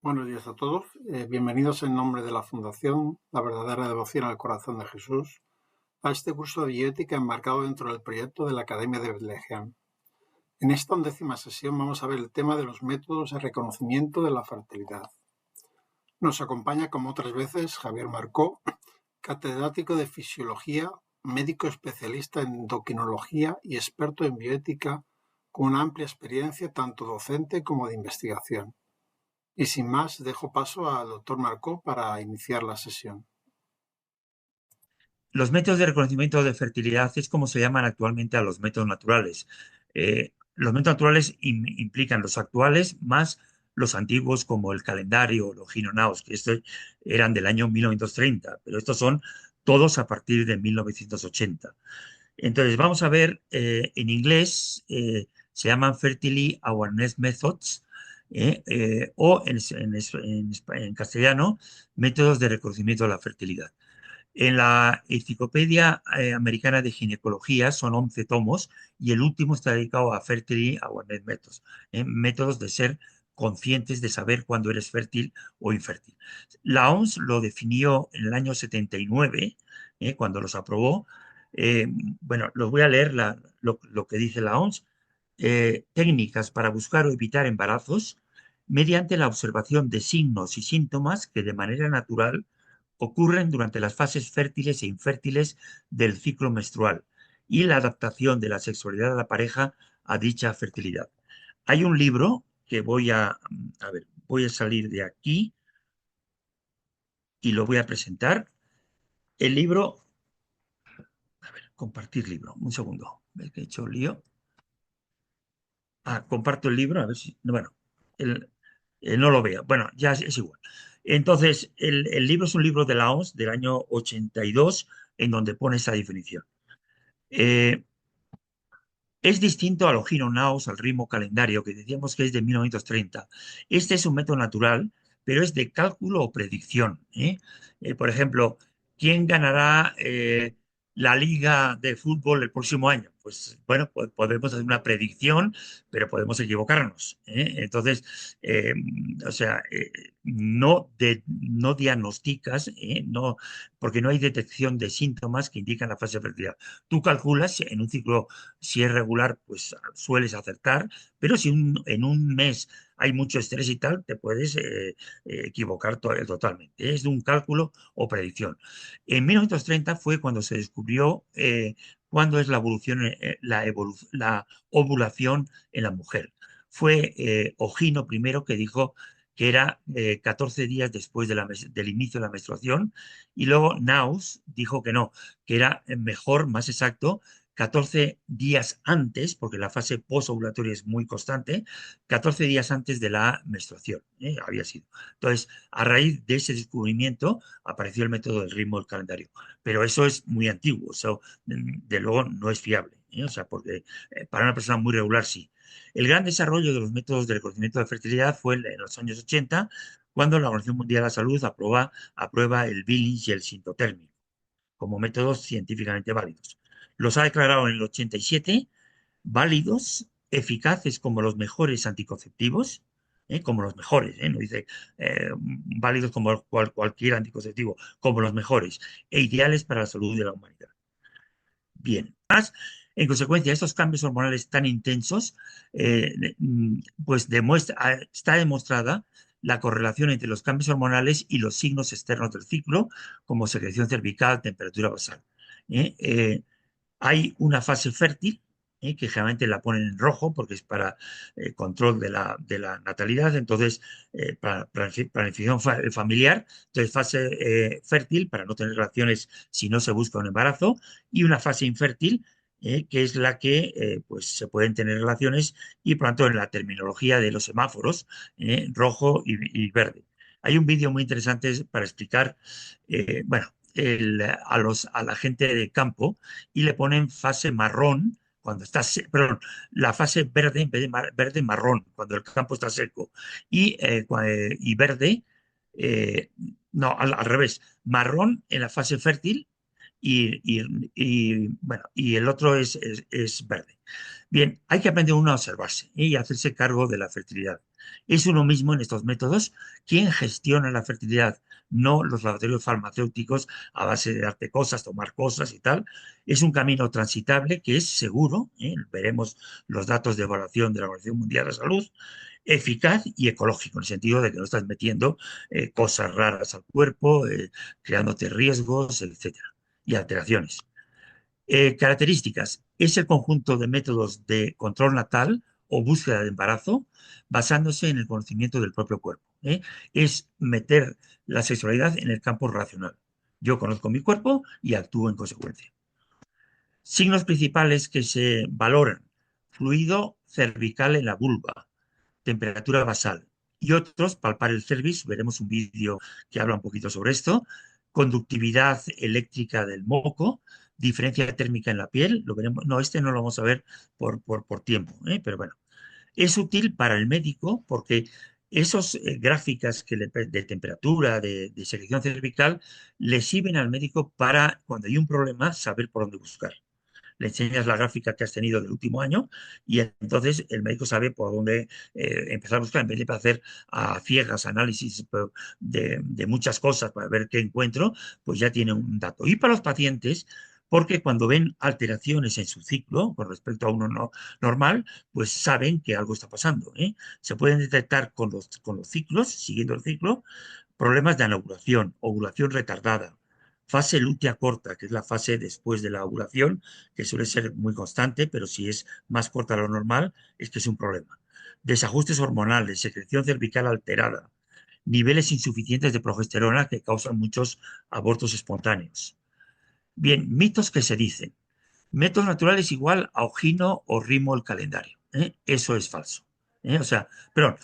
Buenos días a todos. Bienvenidos en nombre de la Fundación La Verdadera Devoción al Corazón de Jesús a este curso de bioética enmarcado dentro del proyecto de la Academia de Betlehem. En esta 11ª sesión vamos a ver el tema de los métodos de reconocimiento de la fertilidad. Nos acompaña, como otras veces, Javier Marcó, catedrático de Fisiología, médico especialista en endocrinología y experto en bioética con una amplia experiencia tanto docente como de investigación. Y sin más, dejo paso al doctor Marcó para iniciar la sesión. Los métodos de reconocimiento de fertilidad es como se llaman actualmente a los métodos naturales. Los métodos naturales implican los actuales más los antiguos como el calendario o los Ginonaos, que estos eran del año 1930, pero estos son todos a partir de 1980. Entonces, vamos a ver, en inglés se llaman Fertility Awareness Methods, o en castellano, métodos de reconocimiento de la fertilidad. En la Enciclopedia Americana de Ginecología son 11 tomos y el último está dedicado a Fertility Awareness Methods, métodos de ser conscientes de saber cuándo eres fértil o infértil. La OMS lo definió en el año 79, cuando los aprobó. Eh, bueno, los voy a leer lo que dice la OMS. Técnicas para buscar o evitar embarazos mediante la observación de signos y síntomas que de manera natural ocurren durante las fases fértiles e infértiles del ciclo menstrual y la adaptación de la sexualidad de la pareja a dicha fertilidad. Hay un libro que voy a salir de aquí y lo voy a presentar. El libro, compartir libro, un segundo, ve que he hecho lío. Comparto el libro, a ver si, bueno, el, no lo veo. Bueno, ya es igual. Entonces, el libro es un libro de la OMS del año 82 en donde pone esa definición. Eh, Es distinto al Ojino Naos, al ritmo calendario, que decíamos que es de 1930. Este es un método natural, pero es de cálculo o predicción. Por ejemplo, ¿quién ganará la liga de fútbol el próximo año? Pues bueno, podemos hacer una predicción, pero podemos equivocarnos. Entonces, o sea, no diagnosticas, no, porque no hay detección de síntomas que indican la fase de fertilidad. Tú calculas en un ciclo, si es regular, pues sueles acertar, pero si en un mes hay mucho estrés y tal, te puedes equivocar totalmente. Es de un cálculo o predicción. En 1930 fue cuando se descubrió cuándo es la evolución, la ovulación en la mujer. Fue Ogino primero que dijo que era 14 días después del inicio de la menstruación, y luego Naus dijo que no, que era mejor, más exacto, 14 días antes, porque la fase posovulatoria es muy constante, 14 días antes de la menstruación, había sido. Entonces, a raíz de ese descubrimiento apareció el método del ritmo del calendario, pero eso es muy antiguo, eso de luego no es fiable, o sea, porque para una persona muy regular sí. El gran desarrollo de los métodos de reconocimiento de fertilidad fue en los años 80, cuando la Organización Mundial de la Salud aprueba el Billings y el sintotérmico como métodos científicamente válidos. Los ha declarado en el 87 válidos, eficaces como los mejores anticonceptivos, como los mejores, no dice válidos como cualquier anticonceptivo, como los mejores, e ideales para la salud de la humanidad. Bien, más, en consecuencia, estos cambios hormonales tan intensos, pues está demostrada la correlación entre los cambios hormonales y los signos externos del ciclo, como secreción cervical, temperatura basal. ¿eh? Eh, Hay una fase fértil, que generalmente la ponen en rojo porque es para control de la natalidad, entonces para planificación familiar, entonces fase fértil para no tener relaciones si no se busca un embarazo, y una fase infértil, que es la que pues se pueden tener relaciones, y por lo tanto en la terminología de los semáforos, rojo y verde. Hay un vídeo muy interesante para explicar, bueno, a la gente de campo, y le ponen fase marrón cuando está perdón, la fase verde en vez de verde marrón cuando el campo está seco, y verde, eh, no, al revés, marrón en la fase fértil, y, bueno, y el otro es verde. Bien, hay que aprender uno a observarse, y a hacerse cargo de la fertilidad. Es uno mismo en estos métodos quien gestiona la fertilidad, no los laboratorios farmacéuticos a base de darte cosas, tomar cosas y tal. Es un camino transitable que es seguro, veremos los datos de evaluación de la Organización Mundial de la Salud, eficaz y ecológico, en el sentido de que no estás metiendo cosas raras al cuerpo, creándote riesgos, etcétera, y alteraciones. Características. Es el conjunto de métodos de control natal o búsqueda de embarazo basándose en el conocimiento del propio cuerpo. Es meter la sexualidad en el campo racional. Yo conozco mi cuerpo y actúo en consecuencia. Signos principales que se valoran. Fluido cervical en la vulva, temperatura basal y otros, palpar el cervix, veremos un vídeo que habla un poquito sobre esto, conductividad eléctrica del moco, diferencia térmica en la piel, lo veremos, no, este no lo vamos a ver por tiempo, pero bueno, es útil para el médico porque esas gráficas de temperatura, de secreción cervical, le sirven al médico para, cuando hay un problema, saber por dónde buscar. Le enseñas la gráfica que has tenido del último año y entonces el médico sabe por dónde empezar a buscar, en vez de hacer a ciegas análisis de muchas cosas para ver qué encuentro, pues ya tiene un dato. Y para los pacientes, porque cuando ven alteraciones en su ciclo con respecto a uno normal, pues saben que algo está pasando. Se pueden detectar con los ciclos, siguiendo el ciclo, problemas de anovulación, ovulación retardada, fase lútea corta, que es la fase después de la ovulación, que suele ser muy constante, pero si es más corta de lo normal, es que es un problema. Desajustes hormonales, secreción cervical alterada, niveles insuficientes de progesterona que causan muchos abortos espontáneos. Bien, mitos que se dicen. Métodos naturales igual a ojino o ritmo el calendario. Eso es falso. O sea, perdón,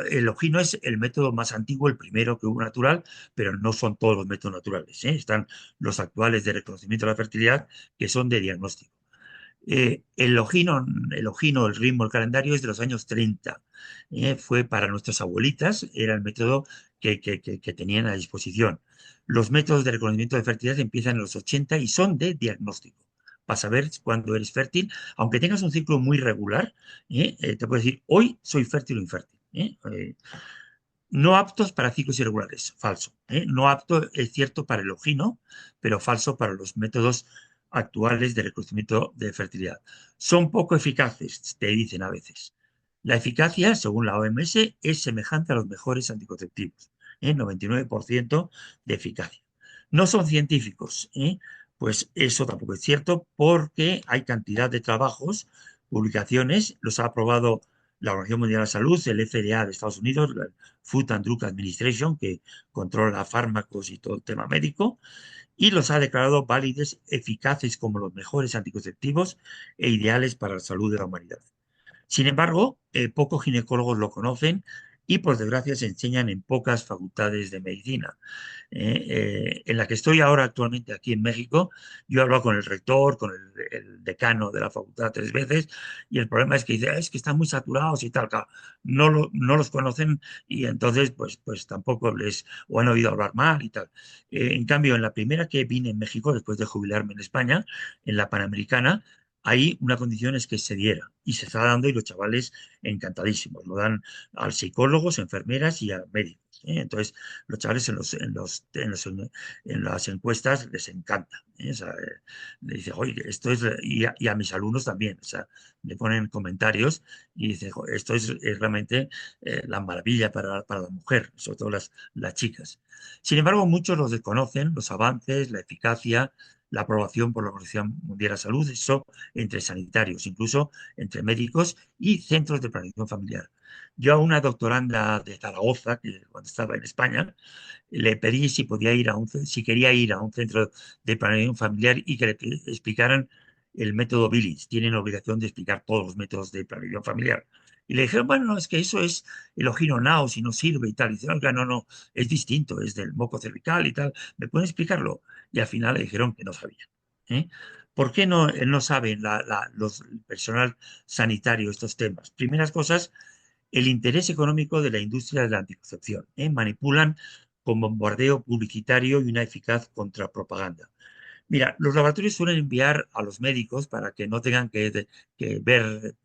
el ojino es el método más antiguo, el primero que hubo natural, pero no son todos los métodos naturales. Están los actuales de reconocimiento de la fertilidad, que son de diagnóstico. El ritmo, el calendario es de los años 30. Fue para nuestras abuelitas, era el método que tenían a disposición. Los métodos de reconocimiento de fertilidad empiezan en los 80 y son de diagnóstico. Para saber cuándo eres fértil, aunque tengas un ciclo muy regular, te puedo decir, hoy soy fértil o infértil. No aptos para ciclos irregulares, falso. No apto es cierto para el ogino, pero falso para los métodos actuales de reconocimiento de fertilidad. Son poco eficaces, te dicen a veces. La eficacia, según la OMS, es semejante a los mejores anticonceptivos, 99% de eficacia. No son científicos, pues eso tampoco es cierto porque hay cantidad de trabajos, publicaciones, los ha aprobado la Organización Mundial de la Salud, el FDA de Estados Unidos, Food and Drug Administration, que controla fármacos y todo el tema médico, y los ha declarado válidos, eficaces como los mejores anticonceptivos e ideales para la salud de la humanidad. Sin embargo, pocos ginecólogos lo conocen y por desgracia se enseñan en pocas facultades de medicina. En la que estoy ahora actualmente aquí en México, yo he hablado con el rector, con el decano de la facultad 3 veces, y el problema es que dice, es que están muy saturados y tal, claro, no los conocen y entonces pues tampoco o han oído hablar mal y tal. En cambio, en la primera que vine en México, después de jubilarme en España, en la Panamericana, ahí una condición es que se diera y se está dando y los chavales encantadísimos. Lo dan a psicólogos, enfermeras y a médicos. Entonces, los chavales en las encuestas les encanta. O sea, le dice, oye, esto es, y a mis alumnos también, o sea, me ponen comentarios y dice, esto es realmente la maravilla para la mujer, sobre todo las chicas. Sin embargo, muchos los desconocen, los avances, la eficacia, la aprobación por la Organización Mundial de la Salud, eso entre sanitarios, incluso entre médicos y centros de planificación familiar. Yo a una doctoranda de Zaragoza, que cuando estaba en España, le pedí si podía ir si quería ir a un centro de planificación familiar y que le explicaran el método Billings. Tienen obligación de explicar todos los métodos de planificación familiar. Y le dijeron, bueno, no, es que eso es el ojino nao, si no sirve y tal. Y dice, oiga, no, es distinto, es del moco cervical y tal. ¿Me pueden explicarlo? Y al final le dijeron que no sabían. ¿Por qué no saben el personal sanitario estos temas? Primeras cosas, el interés económico de la industria de la anticoncepción. Manipulan con bombardeo publicitario y una eficaz contrapropaganda. Mira, los laboratorios suelen enviar a los médicos para que no tengan que ver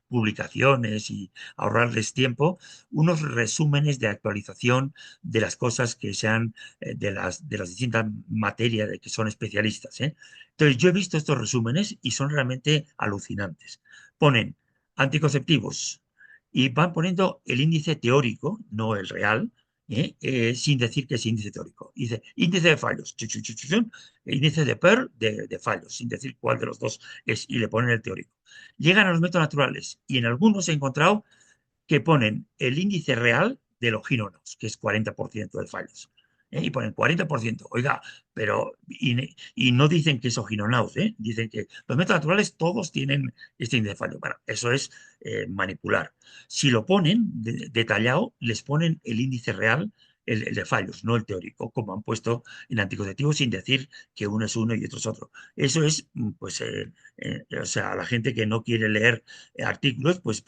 publicaciones y ahorrarles tiempo, unos resúmenes de actualización de las cosas que sean de las distintas materias de que son especialistas, ¿eh? Entonces, yo he visto estos resúmenes y son realmente alucinantes. Ponen anticonceptivos y van poniendo el índice teórico, no el real, sin decir que es índice teórico. Dice índice de fallos, índice de PER de fallos, sin decir cuál de los dos es, y le ponen el teórico. Llegan a los métodos naturales y en algunos he encontrado que ponen el índice real de los ginonos, que es 40% de fallos. Y ponen 40%. Oiga, pero y no dicen que es oginonaus, dicen que los métodos naturales todos tienen este índice de fallo. Bueno, eso es manipular. Si lo ponen detallado, les ponen el índice real, el de fallos, no el teórico, como han puesto en anticonceptivos sin decir que uno es uno y otro es otro. Eso es, pues, o sea, la gente que no quiere leer artículos, pues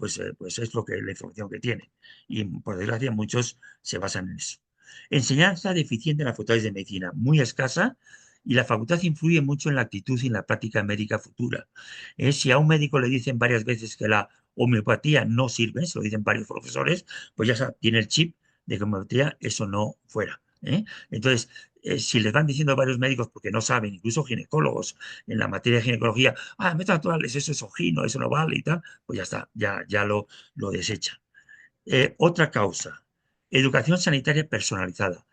es lo que la información que tiene. Y por desgracia muchos se basan en eso. Enseñanza deficiente en la facultades de medicina, muy escasa, y la facultad influye mucho en la actitud y en la práctica médica futura. Si a un médico le dicen varias veces que la homeopatía no sirve, se lo dicen varios profesores, pues ya tiene el chip de que homeopatía eso no fuera. Entonces, si les van diciendo varios médicos, porque no saben, incluso ginecólogos en la materia de ginecología, métodos naturales, eso es ojino, eso no vale y tal, pues ya está, ya lo desecha. Otra causa, educación sanitaria personalizada.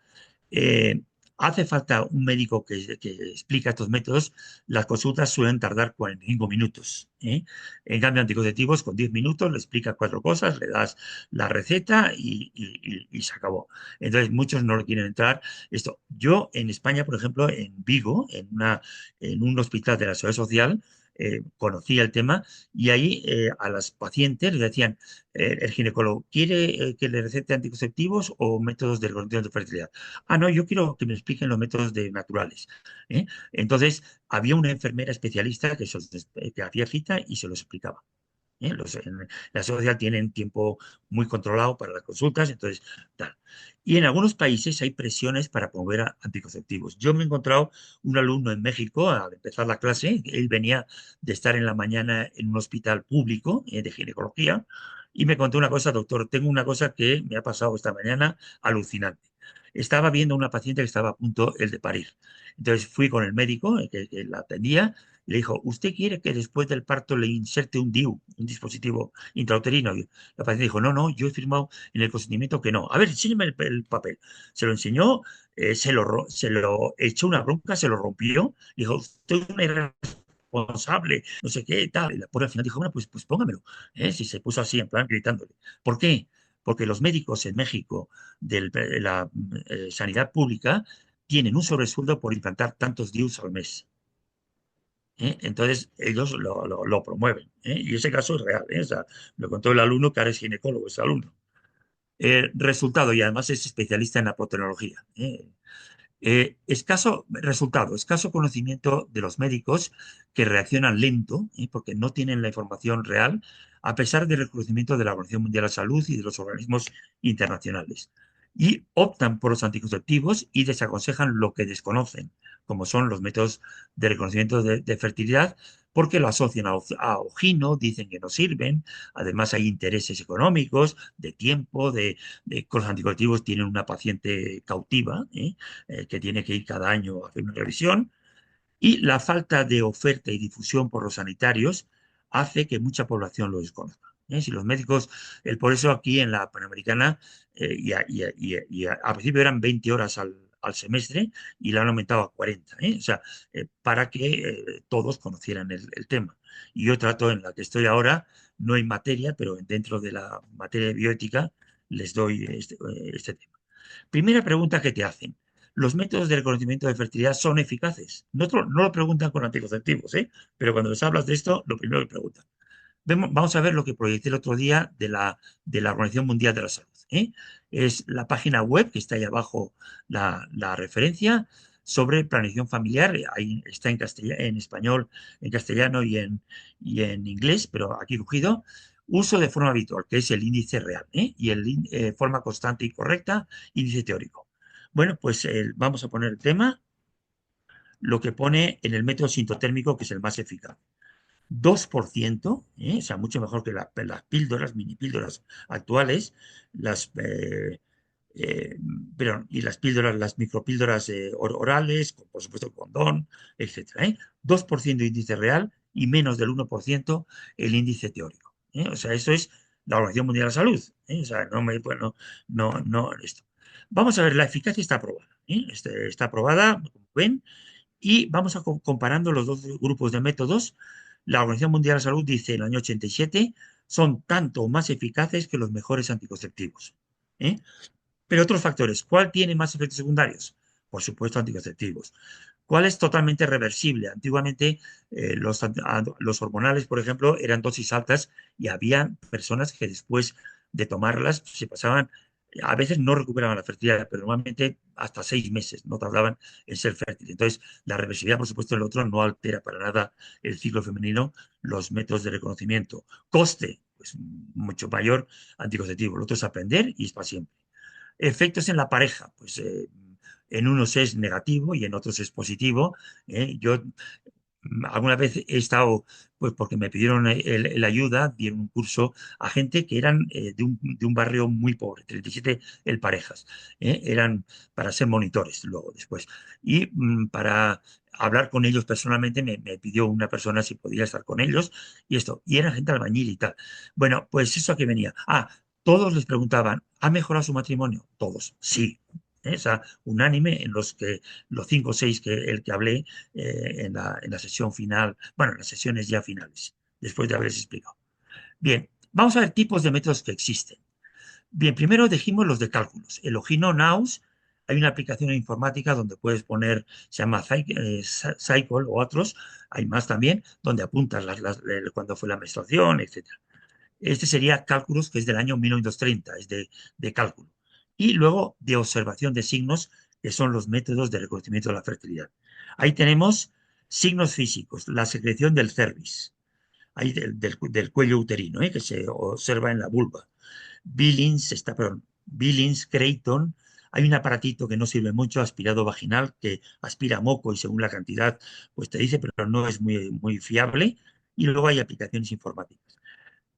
Eh, Hace falta un médico que explica estos métodos. Las consultas suelen tardar 45 minutos. En cambio, anticonceptivos, con 10 minutos le explicas cuatro cosas, le das la receta y se acabó. Entonces, muchos no lo quieren entrar. Esto, yo en España, por ejemplo, en Vigo, en un hospital de la Seguridad Social, conocí el tema y ahí a las pacientes les decían, el ginecólogo, ¿quiere que le recete anticonceptivos o métodos de reconocimiento de fertilidad? No, yo quiero que me expliquen los métodos naturales. Entonces, había una enfermera especialista que hacía cita y se los explicaba. En la sociedad tienen tiempo muy controlado para las consultas, entonces, tal. Y en algunos países hay presiones para promover anticonceptivos. Yo me he encontrado un alumno en México al empezar la clase, él venía de estar en la mañana en un hospital público de ginecología y me contó una cosa, doctor, tengo una cosa que me ha pasado esta mañana alucinante. Estaba viendo una paciente que estaba a punto el de parir. Entonces fui con el médico que la atendía y le dijo, ¿usted quiere que después del parto le inserte un DIU, un dispositivo intrauterino? Y la paciente dijo, no, no, yo he firmado en el consentimiento que no. A ver, enséñeme el papel. Se lo enseñó, se lo echó una bronca, se lo rompió. Dijo, usted es una irresponsable, no sé qué, tal. Y la pobre al final dijo, bueno, pues póngamelo. Si se puso así, en plan, gritándole. ¿Por qué? Porque los médicos en México de la sanidad pública tienen un sobresueldo por implantar tantos DIUs al mes. Entonces, ellos lo promueven. Y ese caso es real. O sea, lo contó el alumno que ahora es ginecólogo, ese alumno. Resultado, y además es especialista en apotenología. Escaso conocimiento de los médicos que reaccionan lento, porque no tienen la información real, a pesar del reconocimiento de la Organización Mundial de la Salud y de los organismos internacionales. Y optan por los anticonceptivos y desaconsejan lo que desconocen, como son los métodos de reconocimiento de fertilidad, porque lo asocian a ojino, dicen que no sirven, además hay intereses económicos, de tiempo, de que los anticonceptivos tienen una paciente cautiva, que tiene que ir cada año a hacer una revisión, y la falta de oferta y difusión por los sanitarios hace que mucha población lo desconozca. Si los médicos, por eso aquí en la Panamericana, al principio eran 20 horas al semestre y la han aumentado a 40, o sea, para que todos conocieran el tema. Y yo trato en la que estoy ahora, no hay materia, pero dentro de la materia de bioética les doy este tema. Primera pregunta que te hacen. ¿Los métodos de reconocimiento de fertilidad son eficaces? No lo preguntan con anticonceptivos, pero cuando les hablas de esto, lo primero que preguntan. Vamos a ver lo que proyecté el otro día de la Organización Mundial de la Salud. Es la página web, que está ahí abajo la referencia, sobre planificación familiar. Ahí está en español, en castellano y en inglés, pero aquí cogido. Uso de forma habitual, que es el índice real, y forma constante y correcta, índice teórico. Bueno, pues vamos a poner el tema. lo que pone en el método sintotérmico, que es el más eficaz. 2%, o sea, mucho mejor que las píldoras, mini píldoras actuales, las, eh, y las píldoras, las micropíldoras orales, por supuesto, el condón, etcétera. 2% de índice real y menos del 1% el índice teórico. O sea, eso es la Organización Mundial de la Salud. O sea, esto. Vamos a ver, la eficacia está aprobada. Está aprobada, como ven, y vamos a comparando los dos grupos de métodos. La Organización Mundial de la Salud dice en el año 87 son tanto o más eficaces que los mejores anticonceptivos. ¿eh? Pero otros factores, ¿cuál tiene más efectos secundarios? Por supuesto, anticonceptivos. ¿Cuál es totalmente reversible? Antiguamente los hormonales, por ejemplo, eran dosis altas y había personas que después de tomarlas se pasaban, a veces no recuperaban la fertilidad, pero normalmente hasta 6 meses no tardaban en ser fértiles. Entonces, la reversibilidad, por supuesto, el otro no altera para nada el ciclo femenino, los métodos de reconocimiento. Coste, pues mucho mayor anticonceptivo. El otro es aprender y es para siempre. Efectos en la pareja, pues en unos es negativo y en otros es positivo. Yo alguna vez he estado, pues porque me pidieron la ayuda, dieron un curso a gente que eran de un barrio muy pobre, 37 el parejas, eran para ser monitores luego después. Y para hablar con ellos personalmente me pidió una persona si podía estar con ellos y esto, y era gente albañil y tal. Bueno, pues eso a que venía. Todos les preguntaban, ¿ha mejorado su matrimonio? Todos, sí. O sea, unánime en los 5 o 6 el que hablé en la sesión final, bueno, en las sesiones ya finales, después de haberles explicado. Bien, vamos a ver tipos de métodos que existen. Bien, primero dijimos los de cálculos. El Ogino Naus, hay una aplicación informática donde puedes poner, se llama Cycle o otros, hay más también, donde apuntas cuándo fue la menstruación, etcétera. Este sería cálculos, que es del año 1930, es de cálculo. Y luego de observación de signos, que son los métodos de reconocimiento de la fertilidad. Ahí tenemos signos físicos, la secreción del cervix, ahí del cuello uterino, que se observa en la vulva. Billings, Creighton, hay un aparatito que no sirve mucho, aspirado vaginal, que aspira moco y según la cantidad, pues te dice, pero no es muy, muy fiable. Y luego hay aplicaciones informáticas.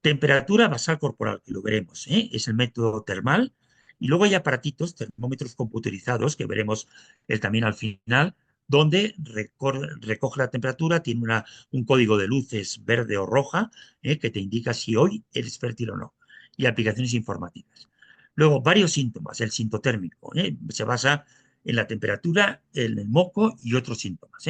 Temperatura basal corporal, que lo veremos, es el método termal. Y luego hay aparatitos, termómetros computerizados, que veremos también al final, donde recoge la temperatura, tiene un código de luces verde o roja, que te indica si hoy eres fértil o no. Y aplicaciones informáticas. Luego, varios síntomas. El sintotérmico se basa en la temperatura, en el moco y otros síntomas.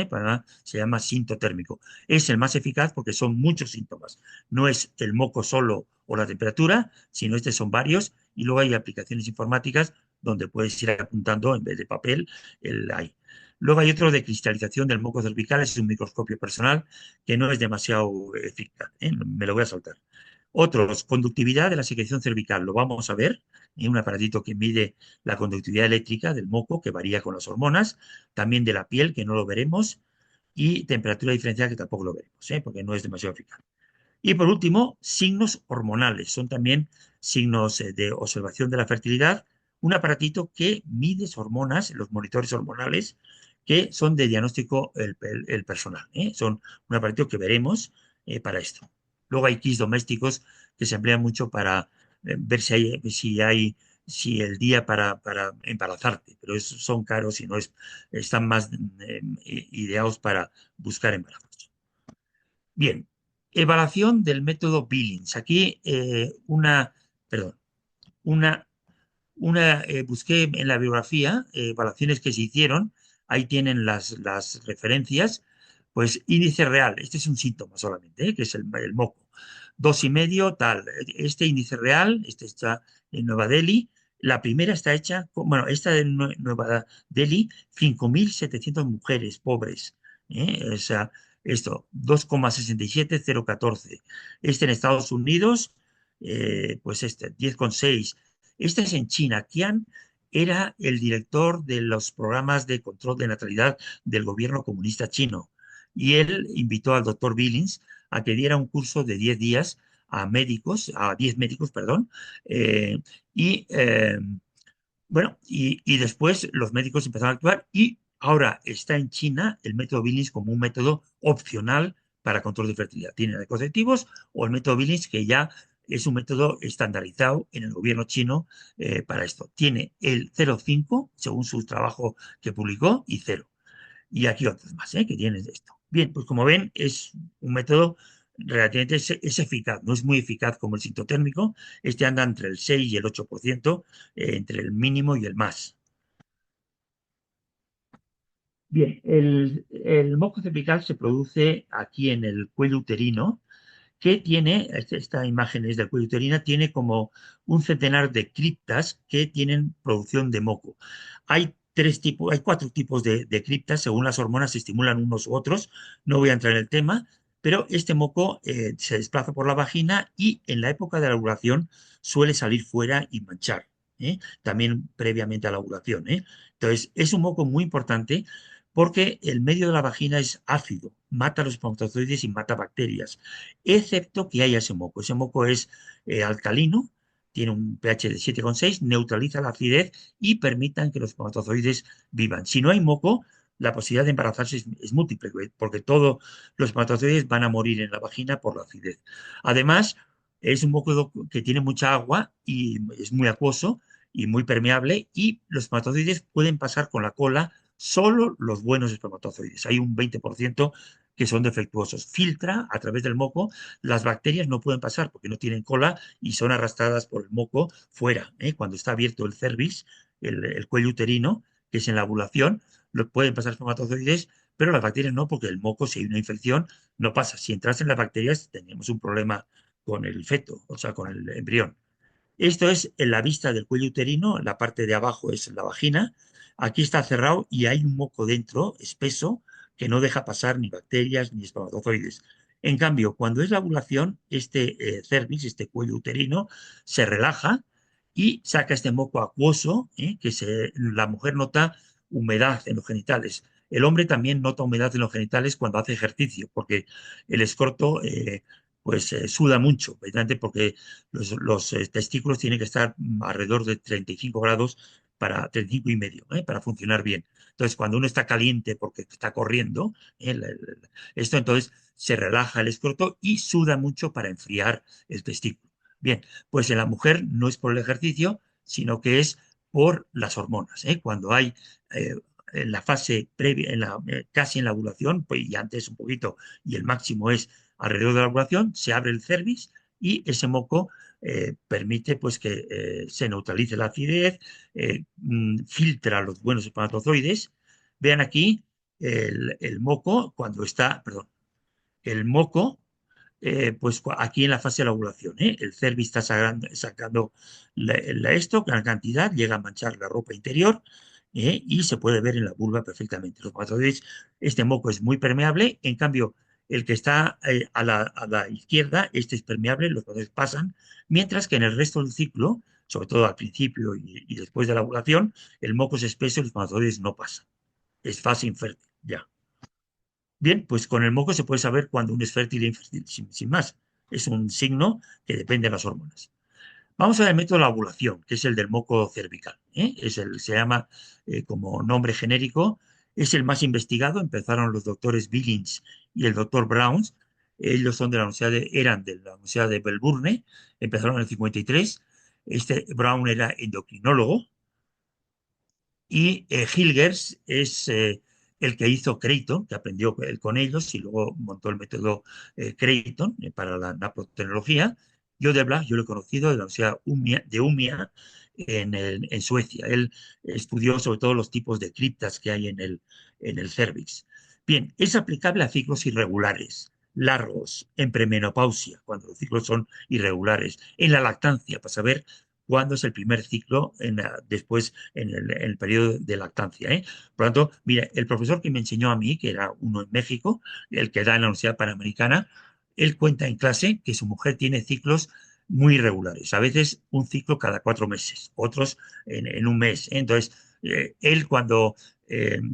Se llama sintotérmico. Es el más eficaz porque son muchos síntomas. No es el moco solo o la temperatura, sino son varios. Y luego hay aplicaciones informáticas donde puedes ir apuntando en vez de papel ahí. Luego hay otro de cristalización del moco cervical, es un microscopio personal que no es demasiado eficaz. Me lo voy a saltar. Otros, conductividad de la secreción cervical, lo vamos a ver, un aparatito que mide la conductividad eléctrica del moco, que varía con las hormonas, también de la piel, que no lo veremos, y temperatura diferencial, que tampoco lo veremos, porque no es demasiado eficaz. Y por último, signos hormonales, son también signos de observación de la fertilidad, un aparatito que mide hormonas, los monitores hormonales, que son de diagnóstico el personal. Son un aparatito que veremos para esto. Luego hay kits domésticos que se emplean mucho para ver si el día para embarazarte, pero son caros y están más ideados para buscar embarazos. Bien, evaluación del método Billings. Aquí perdón, una, busqué en la bibliografía evaluaciones que se hicieron, ahí tienen las referencias, pues índice real, este es un síntoma solamente, que es el moco, 2,5, tal, este índice real, este está en Nueva Delhi, la primera está hecha, bueno, esta de Nueva Delhi, 5.700 mujeres pobres, o sea, esto, 2,67, 0,14. Este en Estados Unidos, pues 10,6. Este es en China. Qian era el director de los programas de control de natalidad del gobierno comunista chino. Y él invitó al doctor Billings a que diera un curso de 10 días a 10 médicos, perdón, y bueno, y después los médicos empezaron a actuar y Ahora está en China el método Billings como un método opcional para control de fertilidad. Tiene anticonceptivos o el método Billings, que ya es un método estandarizado en el gobierno chino para esto. Tiene el 0,5, según su trabajo que publicó, y 0. Y aquí otros más que tienen esto. Bien, pues como ven, es un método relativamente es eficaz, no es muy eficaz como el sintotérmico. Este anda entre el 6 y el 8%, entre el mínimo y el más. Bien, el moco cervical se produce aquí en el cuello uterino, que tiene, esta imagen es del cuello uterino, tiene como un centenar de criptas que tienen producción de moco. Hay 4 tipos de criptas, según las hormonas se estimulan unos u otros, no voy a entrar en el tema, pero este moco se desplaza por la vagina y en la época de la ovulación suele salir fuera y manchar, también previamente a la ovulación. Entonces, es un moco muy importante porque el medio de la vagina es ácido, mata los espermatozoides y mata bacterias, excepto que haya ese moco. Ese moco es alcalino, tiene un pH de 7,6, neutraliza la acidez y permitan que los espermatozoides vivan. Si no hay moco, la posibilidad de embarazarse es múltiple, porque todos los espermatozoides van a morir en la vagina por la acidez. Además, es un moco que tiene mucha agua y es muy acuoso y muy permeable, y los espermatozoides pueden pasar con la cola solo los buenos espermatozoides. Hay un 20% que son defectuosos. Filtra a través del moco, las bacterias no pueden pasar porque no tienen cola y son arrastradas por el moco fuera. Cuando está abierto el cervix, el cuello uterino, que es en la ovulación, lo pueden pasar espermatozoides, pero las bacterias no, porque el moco, si hay una infección, no pasa. Si entrasen las bacterias, tendríamos un problema con el feto, o sea, con el embrión. Esto es en la vista del cuello uterino, la parte de abajo es la vagina. Aquí está cerrado y hay un moco dentro, espeso, que no deja pasar ni bacterias ni espermatozoides. En cambio, cuando es la ovulación, este cervix, este cuello uterino, se relaja y saca este moco acuoso, la mujer nota humedad en los genitales. El hombre también nota humedad en los genitales cuando hace ejercicio, porque el escroto suda mucho, precisamente porque los testículos tienen que estar alrededor de 35 grados, para 35 y medio, para funcionar bien. Entonces, cuando uno está caliente porque está corriendo, esto entonces se relaja el escroto y suda mucho para enfriar el testículo. Bien, pues en la mujer no es por el ejercicio, sino que es por las hormonas. Cuando hay eh, en la fase previa, casi en la ovulación, pues, y antes un poquito, y el máximo es alrededor de la ovulación, se abre el cervix y ese moco permite pues que se neutralice la acidez, filtra los buenos espermatozoides. Vean aquí el moco cuando está, perdón, el moco pues aquí en la fase de la ovulación, el cervix está sacando esto, gran cantidad, llega a manchar la ropa interior, y se puede ver en la vulva perfectamente. Los espermatozoides, este moco es muy permeable, en cambio, el que está a la izquierda, este es permeable, los espermatozoides pasan, mientras que en el resto del ciclo, sobre todo al principio y después de la ovulación, el moco es espeso y los espermatozoides no pasan. Es fase infértil, ya. Bien, pues con el moco se puede saber cuándo uno es fértil e infértil, sin más. Es un signo que depende de las hormonas. Vamos a ver el método de la ovulación, que es el del moco cervical. Se llama como nombre genérico, es el más investigado. Empezaron los doctores Billings y el doctor Browns. Ellos son de la eran de la Universidad de Melbourne, empezaron en el 53. Este Brown era endocrinólogo y Hilgers es el que hizo Creighton, que aprendió él con ellos y luego montó el método Creighton para la nanotecnología. Yo de Blas, yo lo he conocido de la Universidad de Umia en Suecia. Él estudió sobre todo los tipos de criptas que hay en el cervix. Bien, es aplicable a ciclos irregulares, largos, en premenopausia, cuando los ciclos son irregulares, en la lactancia, para saber cuándo es el primer ciclo después en el periodo de lactancia. Por lo tanto, mira, el profesor que me enseñó a mí, que era uno en México, el que da en la Universidad Panamericana, él cuenta en clase que su mujer tiene ciclos muy irregulares, a veces un ciclo cada 4 meses, otros en un mes. Entonces, él cuando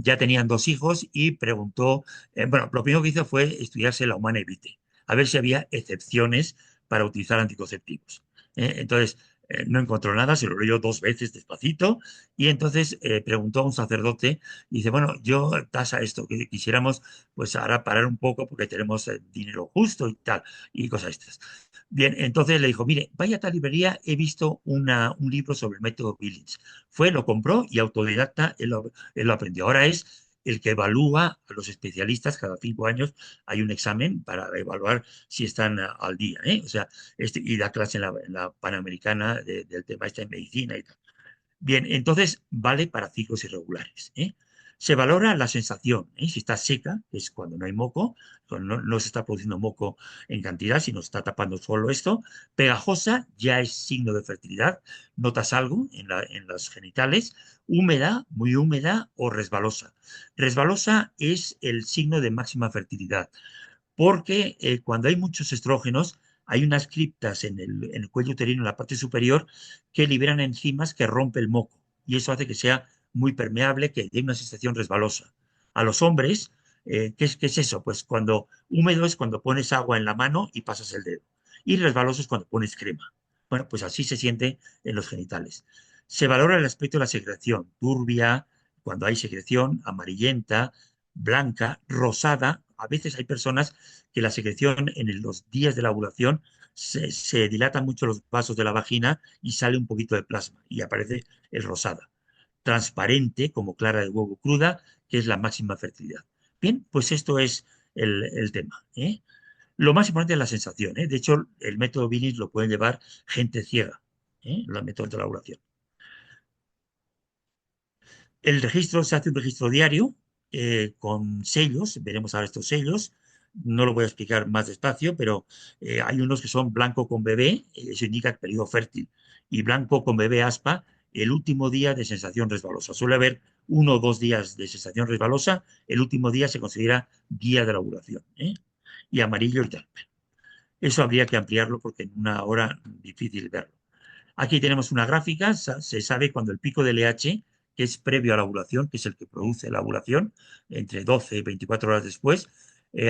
ya tenían 2 hijos y preguntó, bueno, lo primero que hizo fue estudiarse la humana evite, a ver si había excepciones para utilizar anticonceptivos. Entonces, No encontró nada, se lo leyó 2 veces despacito y entonces preguntó a un sacerdote y dice, bueno, yo tasa esto, que quisiéramos pues ahora parar un poco porque tenemos dinero justo y tal, y cosas estas. Bien, entonces le dijo, mire, vaya a tal librería, he visto un libro sobre el método Billings. Fue, lo compró y autodidacta él lo aprendió. Ahora es el que evalúa a los especialistas cada 5 años. Hay un examen para evaluar si están al día, ¿eh? O sea, y da clase en la Panamericana del tema este en medicina y tal. Bien, entonces vale para ciclos irregulares, ¿eh? Se valora la sensación, ¿eh? Si está seca, que es cuando no hay moco, cuando no se está produciendo moco en cantidad, sino está tapando solo esto. Pegajosa ya es signo de fertilidad, notas algo en las genitales. Húmeda, muy húmeda o resbalosa. Resbalosa es el signo de máxima fertilidad porque cuando hay muchos estrógenos, hay unas criptas en el cuello uterino, en la parte superior, que liberan enzimas que rompe el moco. Y eso hace que sea muy permeable, que dé una sensación resbalosa. A los hombres, ¿qué es eso? Pues cuando húmedo es cuando pones agua en la mano y pasas el dedo. Y resbaloso es cuando pones crema. Bueno, pues así se siente en los genitales. Se valora el aspecto de la secreción, turbia, cuando hay secreción, amarillenta, blanca, rosada. A veces hay personas que la secreción en los días de la ovulación se dilatan mucho los vasos de la vagina y sale un poquito de plasma y aparece el rosada. Transparente, como clara de huevo cruda, que es la máxima fertilidad. Bien, pues esto es el tema, ¿eh? Lo más importante es la sensación, ¿eh? De hecho, el método Billings lo pueden llevar gente ciega, ¿eh? Los métodos de la ovulación. El registro se hace un registro diario con sellos, veremos ahora estos sellos, no lo voy a explicar más despacio, pero hay unos que son blanco con bebé, eso indica el periodo fértil, y blanco con bebé aspa, el último día de sensación resbalosa. Suele haber 1 o 2 días de sensación resbalosa, el último día se considera día de la ovulación, ¿eh? Y amarillo y tal. Eso habría que ampliarlo porque en una hora difícil verlo. Aquí tenemos una gráfica, se sabe cuando el pico del LH, que es previo a la ovulación, que es el que produce la ovulación, entre 12 y 24 horas después.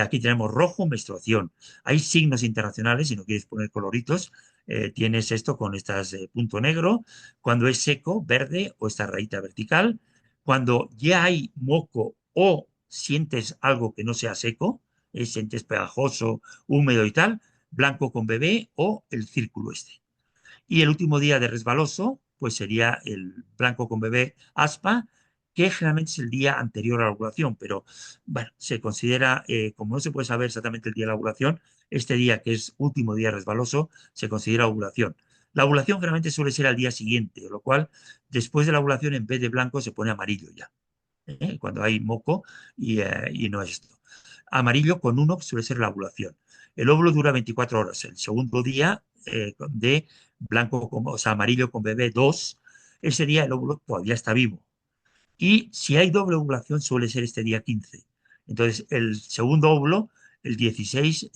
Aquí tenemos rojo, menstruación. Hay signos internacionales, si no quieres poner coloritos, tienes esto con estas punto negro. Cuando es seco, verde o esta rayita vertical. Cuando ya hay moco o sientes algo que no sea seco, sientes pegajoso, húmedo y tal, blanco con bebé o el círculo este. Y el último día de resbaloso, pues sería el blanco con bebé aspa, que generalmente es el día anterior a la ovulación, pero bueno, se considera, como no se puede saber exactamente el día de la ovulación, este día que es último día resbaloso, se considera ovulación. La ovulación generalmente suele ser al día siguiente, lo cual después de la ovulación en vez de blanco se pone amarillo ya, cuando hay moco y no es esto. Amarillo con 1 suele ser la ovulación. El óvulo dura 24 horas. El segundo día de blanco, o sea, amarillo con bebé 2, ese día el óvulo todavía está vivo. Y si hay doble ovulación suele ser este día 15. Entonces, el segundo óvulo, el 16,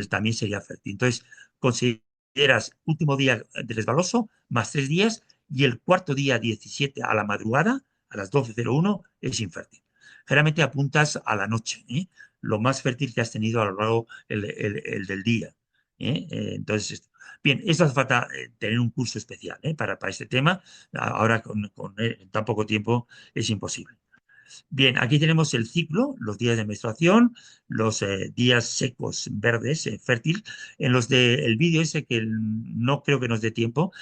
también sería fértil. Entonces, consideras último día de resbaloso más 3 días y el cuarto día 17 a la madrugada, a las 12:01, es infértil. Generalmente apuntas a la noche, ¿eh? Lo más fértil que has tenido a lo largo el del día, ¿eh? Entonces, bien, esto hace falta tener un curso especial, para este tema. Ahora con tan poco tiempo es imposible. Bien, aquí tenemos el ciclo, los días de menstruación, los días secos verdes, fértil. En los del vídeo ese que no creo que nos dé tiempo,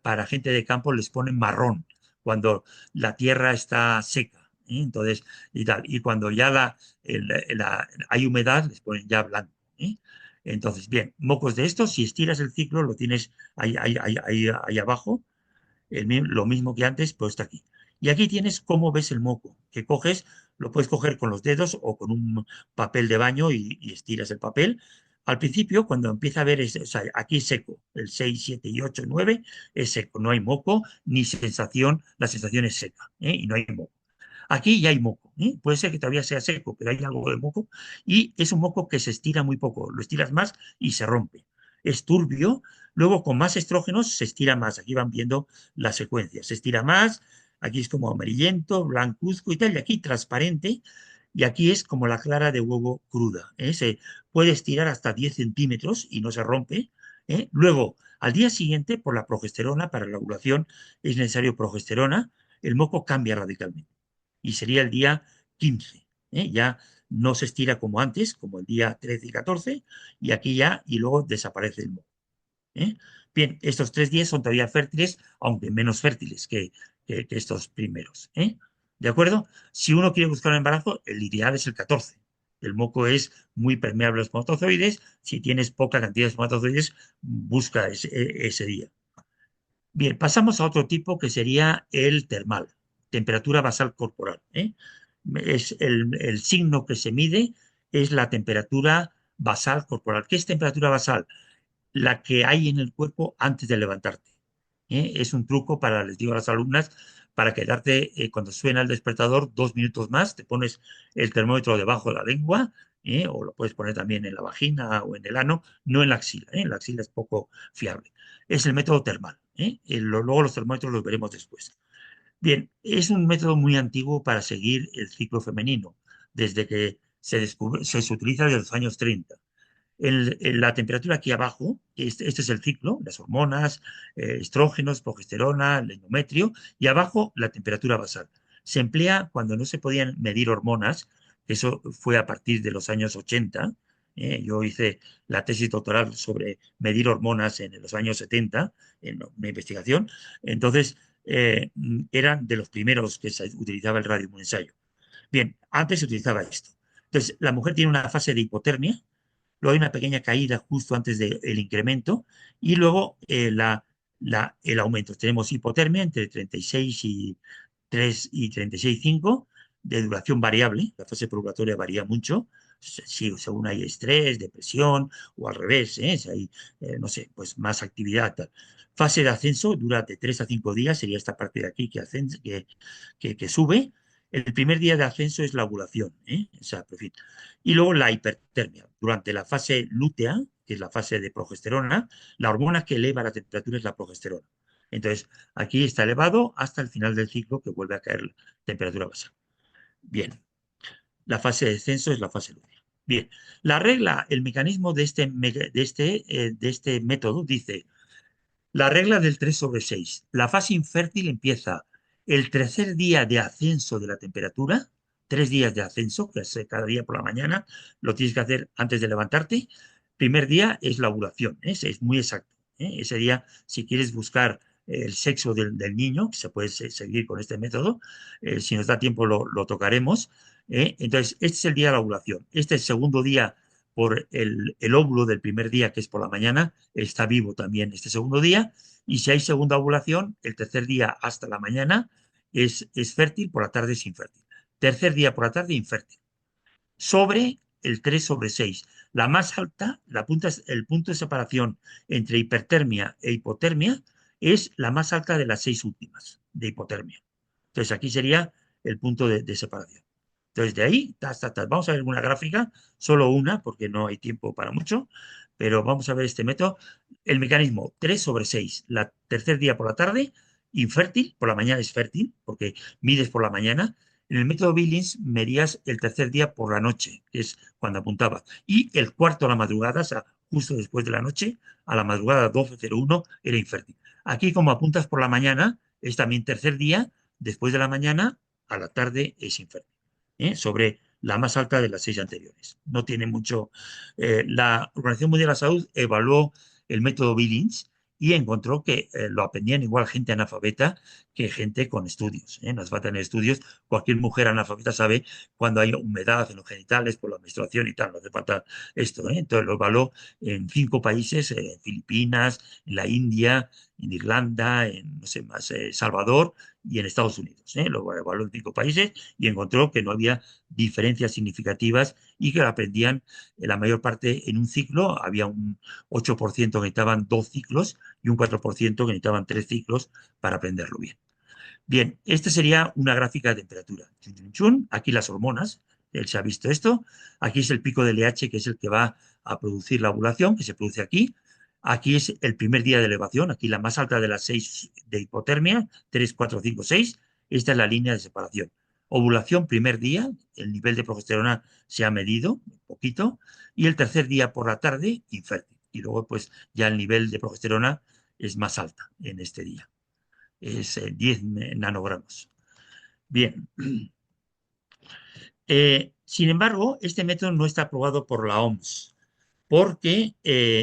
para gente de campo les ponen marrón cuando la tierra está seca, ¿eh? Entonces, y tal. Y cuando ya hay humedad, les ponen ya blanco, ¿eh? Entonces, bien, mocos de estos, si estiras el ciclo, lo tienes ahí abajo, lo mismo que antes, pues está aquí. Y aquí tienes cómo ves el moco, que coges, lo puedes coger con los dedos o con un papel de baño y estiras el papel. Al principio, cuando empieza a ver, o sea, aquí es seco, el 6, 7 y 8, 9 es seco, no hay moco ni sensación, la sensación es seca, y no hay moco. Aquí ya hay moco, puede ser que todavía sea seco, pero hay algo de moco y es un moco que se estira muy poco, lo estiras más y se rompe. Es turbio, luego con más estrógenos se estira más, aquí van viendo la secuencia, se estira más, aquí es como amarillento, blancuzco y tal, y aquí transparente, y aquí es como la clara de huevo cruda, se puede estirar hasta 10 centímetros y no se rompe, Luego, al día siguiente, por la progesterona, para la ovulación es necesario progesterona, el moco cambia radicalmente y sería el día 15. Ya no se estira como antes, como el día 13 y 14, y aquí ya, y luego desaparece el moco. ¿eh? Bien, estos 3 días son todavía fértiles, aunque menos fértiles que estos primeros. ¿De acuerdo? Si uno quiere buscar un embarazo, el ideal es el 14. El moco es muy permeable a los espermatozoides. Si tienes poca cantidad de espermatozoides, busca ese día. Bien, pasamos a otro tipo que sería el termal, temperatura basal corporal. Es el signo que se mide es la temperatura basal corporal. ¿Qué es temperatura basal? La que hay en el cuerpo antes de levantarte. Es un truco para, les digo a las alumnas, para quedarte cuando suena el despertador 2 minutos más, te pones el termómetro debajo de la lengua, o lo puedes poner también en la vagina o en el ano, no en la axila. En la axila es poco fiable. Es el método termal. Luego los termómetros los veremos después. Bien, es un método muy antiguo para seguir el ciclo femenino, desde que se utiliza desde los años 30. La temperatura aquí abajo, este es el ciclo, las hormonas, estrógenos, progesterona, el endometrio, y abajo la temperatura basal. Se emplea cuando no se podían medir hormonas, eso fue a partir de los años 80. Yo hice la tesis doctoral sobre medir hormonas en los años 70, en una investigación. Entonces, eran de los primeros que se utilizaba el radioensayo. Bien, antes se utilizaba esto. Entonces, la mujer tiene una fase de hipotermia, luego hay una pequeña caída justo antes del incremento y luego el aumento. Tenemos hipotermia entre 36 y 3 y 36,5 de duración variable. La fase preovulatoria varía mucho, según hay estrés, depresión o al revés, si hay, no sé, pues más actividad. Tal. Fase de ascenso dura de 3 a 5 días, sería esta parte de aquí que sube. El primer día de ascenso es la ovulación, o sea, y luego la hipertermia. Durante la fase lútea, que es la fase de progesterona, la hormona que eleva la temperatura es la progesterona. Entonces, aquí está elevado hasta el final del ciclo que vuelve a caer la temperatura basal. Bien, la fase de descenso es la fase lútea. Bien, la regla, el mecanismo de este método dice, la regla del 3/6. La fase infértil empieza el tercer día de ascenso de la temperatura, 3 días de ascenso, que es cada día por la mañana, lo tienes que hacer antes de levantarte. Primer día es la ovulación, es muy exacto. Ese día, si quieres buscar el sexo del niño, que se puede seguir con este método, si nos da tiempo lo tocaremos. Entonces, este es el día de la ovulación. Este es el segundo día por el óvulo del primer día, que es por la mañana, está vivo también este segundo día, y si hay segunda ovulación, el tercer día hasta la mañana es fértil, por la tarde es infértil. Tercer día por la tarde, infértil. Sobre el 3/6. La más alta, el punto de separación entre hipertermia e hipotermia, es la más alta de las 6 últimas de hipotermia. Entonces aquí sería el punto de separación. Entonces de ahí, vamos a ver una gráfica, solo una, porque no hay tiempo para mucho, pero vamos a ver este método. El mecanismo 3/6, la tercer día por la tarde, infértil, por la mañana es fértil, porque mides por la mañana. En el método Billings medías el tercer día por la noche, que es cuando apuntabas, y el cuarto a la madrugada, o sea, justo después de la noche, a la madrugada 12:01, era infértil. Aquí, como apuntas por la mañana, es también tercer día, después de la mañana, a la tarde es infértil, sobre la más alta de las 6 anteriores. No tiene mucho. La Organización Mundial de la Salud evaluó el método Billings y encontró que lo aprendían igual gente analfabeta que gente con estudios. No hace falta tener estudios. Cualquier mujer analfabeta sabe cuando hay humedad en los genitales por la menstruación y tal. No hace falta esto. Entonces lo evaluó en 5 países, en Filipinas, en la India, en Irlanda, en no sé más, Salvador y en Estados Unidos. Lo evaluó en 5 países y encontró que no había diferencias significativas y que lo aprendían la mayor parte en un ciclo. Había un 8% que necesitaban 2 ciclos y un 4% que necesitaban 3 ciclos para aprenderlo bien. Bien, esta sería una gráfica de temperatura. Chun, chun, chun. Aquí las hormonas, él se ha visto esto. Aquí es el pico de LH, que es el que va a producir la ovulación, que se produce aquí. Aquí es el primer día de elevación, aquí la más alta de las 6 de hipotermia, 3, 4, 5, 6. Esta es la línea de separación. Ovulación, primer día, el nivel de progesterona se ha medido un poquito, y el tercer día por la tarde, infértil. y luego pues ya el nivel de progesterona es más alta en este día. Es 10 nanogramos. Bien. Sin embargo, este método no está aprobado por la OMS porque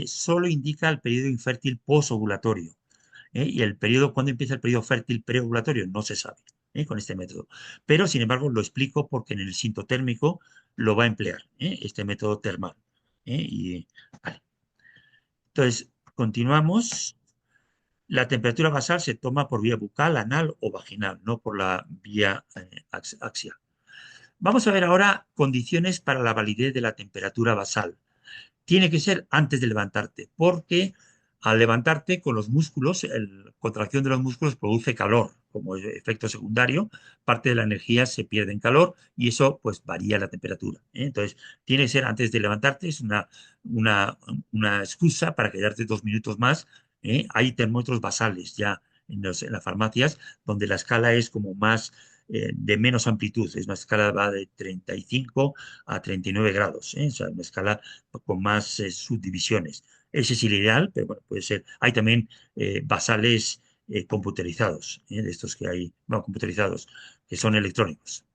solo indica el periodo infértil posovulatorio. Y el periodo, ¿cuándo empieza el periodo fértil preovulatorio? No se sabe con este método. Pero, sin embargo, lo explico porque en el sintotérmico lo va a emplear, este método termal. Vale. Entonces, continuamos. La temperatura basal se toma por vía bucal, anal o vaginal, no por la vía axial. Vamos a ver ahora condiciones para la validez de la temperatura basal. Tiene que ser antes de levantarte, porque al levantarte con los músculos, la contracción de los músculos produce calor como efecto secundario, parte de la energía se pierde en calor y eso pues varía la temperatura. Entonces, tiene que ser antes de levantarte, es una, una excusa para quedarte 2 minutos más. Hay termómetros basales ya en las farmacias donde la escala es como más de menos amplitud, es una escala va de 35 a 39 grados, o sea, una escala con más subdivisiones. Ese es el ideal, pero bueno, puede ser. Hay también basales computerizados, de estos que hay, no computerizados, que son electrónicos.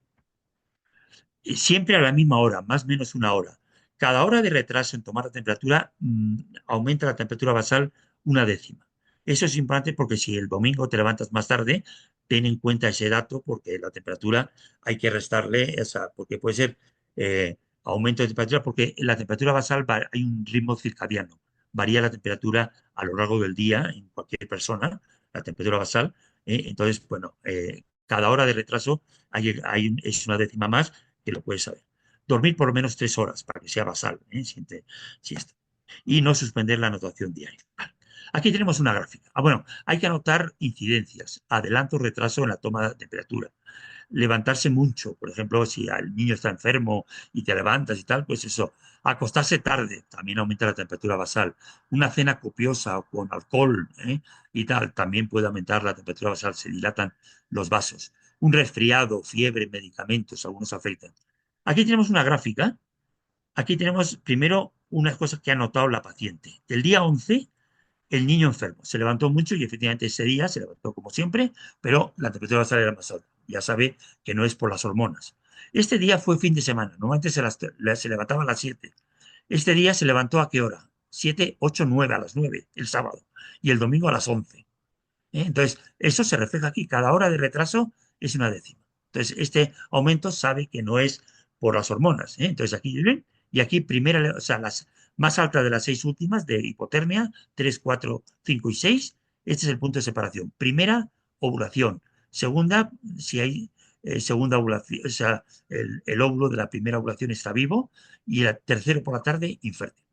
Siempre a la misma hora, más o menos una hora. Cada hora de retraso en tomar la temperatura aumenta la temperatura basal 1/10. Eso es importante porque si el domingo te levantas más tarde, ten en cuenta ese dato porque la temperatura hay que restarle, porque puede ser aumento de temperatura, porque en la temperatura basal hay un ritmo circadiano. Varía la temperatura a lo largo del día en cualquier persona, la temperatura basal. Entonces, bueno, cada hora de retraso es 1/10 más que lo puedes saber. Dormir por lo menos 3 horas para que sea basal, siesta. Y no suspender la anotación diaria. Aquí tenemos una gráfica. Bueno, hay que anotar incidencias, adelanto, retraso en la toma de temperatura. Levantarse mucho, por ejemplo, si el niño está enfermo y te levantas y tal, pues eso. Acostarse tarde también aumenta la temperatura basal. Una cena copiosa o con alcohol y tal también puede aumentar la temperatura basal, se dilatan los vasos. Un resfriado, fiebre, medicamentos, algunos afectan. Aquí tenemos una gráfica. Aquí tenemos primero unas cosas que ha notado la paciente. El día 11 el niño enfermo. Se levantó mucho y efectivamente ese día se levantó como siempre, pero la temperatura basal era más alta. Ya sabe que no es por las hormonas. Este día fue fin de semana. Normalmente se levantaba a las 7. Este día se levantó ¿a qué hora? 7, 8, 9, a las 9, el sábado. Y el domingo a las 11. Entonces, eso se refleja aquí. Cada hora de retraso es 1/10. Entonces, este aumento sabe que no es por las hormonas. Entonces, aquí ven, y aquí primera, o sea, las más altas de las 6 últimas de hipotermia, 3, 4, 5 y 6. Este es el punto de separación. Primera, ovulación. Segunda, si hay segunda ovulación, o sea, el óvulo de la primera ovulación está vivo. Y el tercero por la tarde, infértil.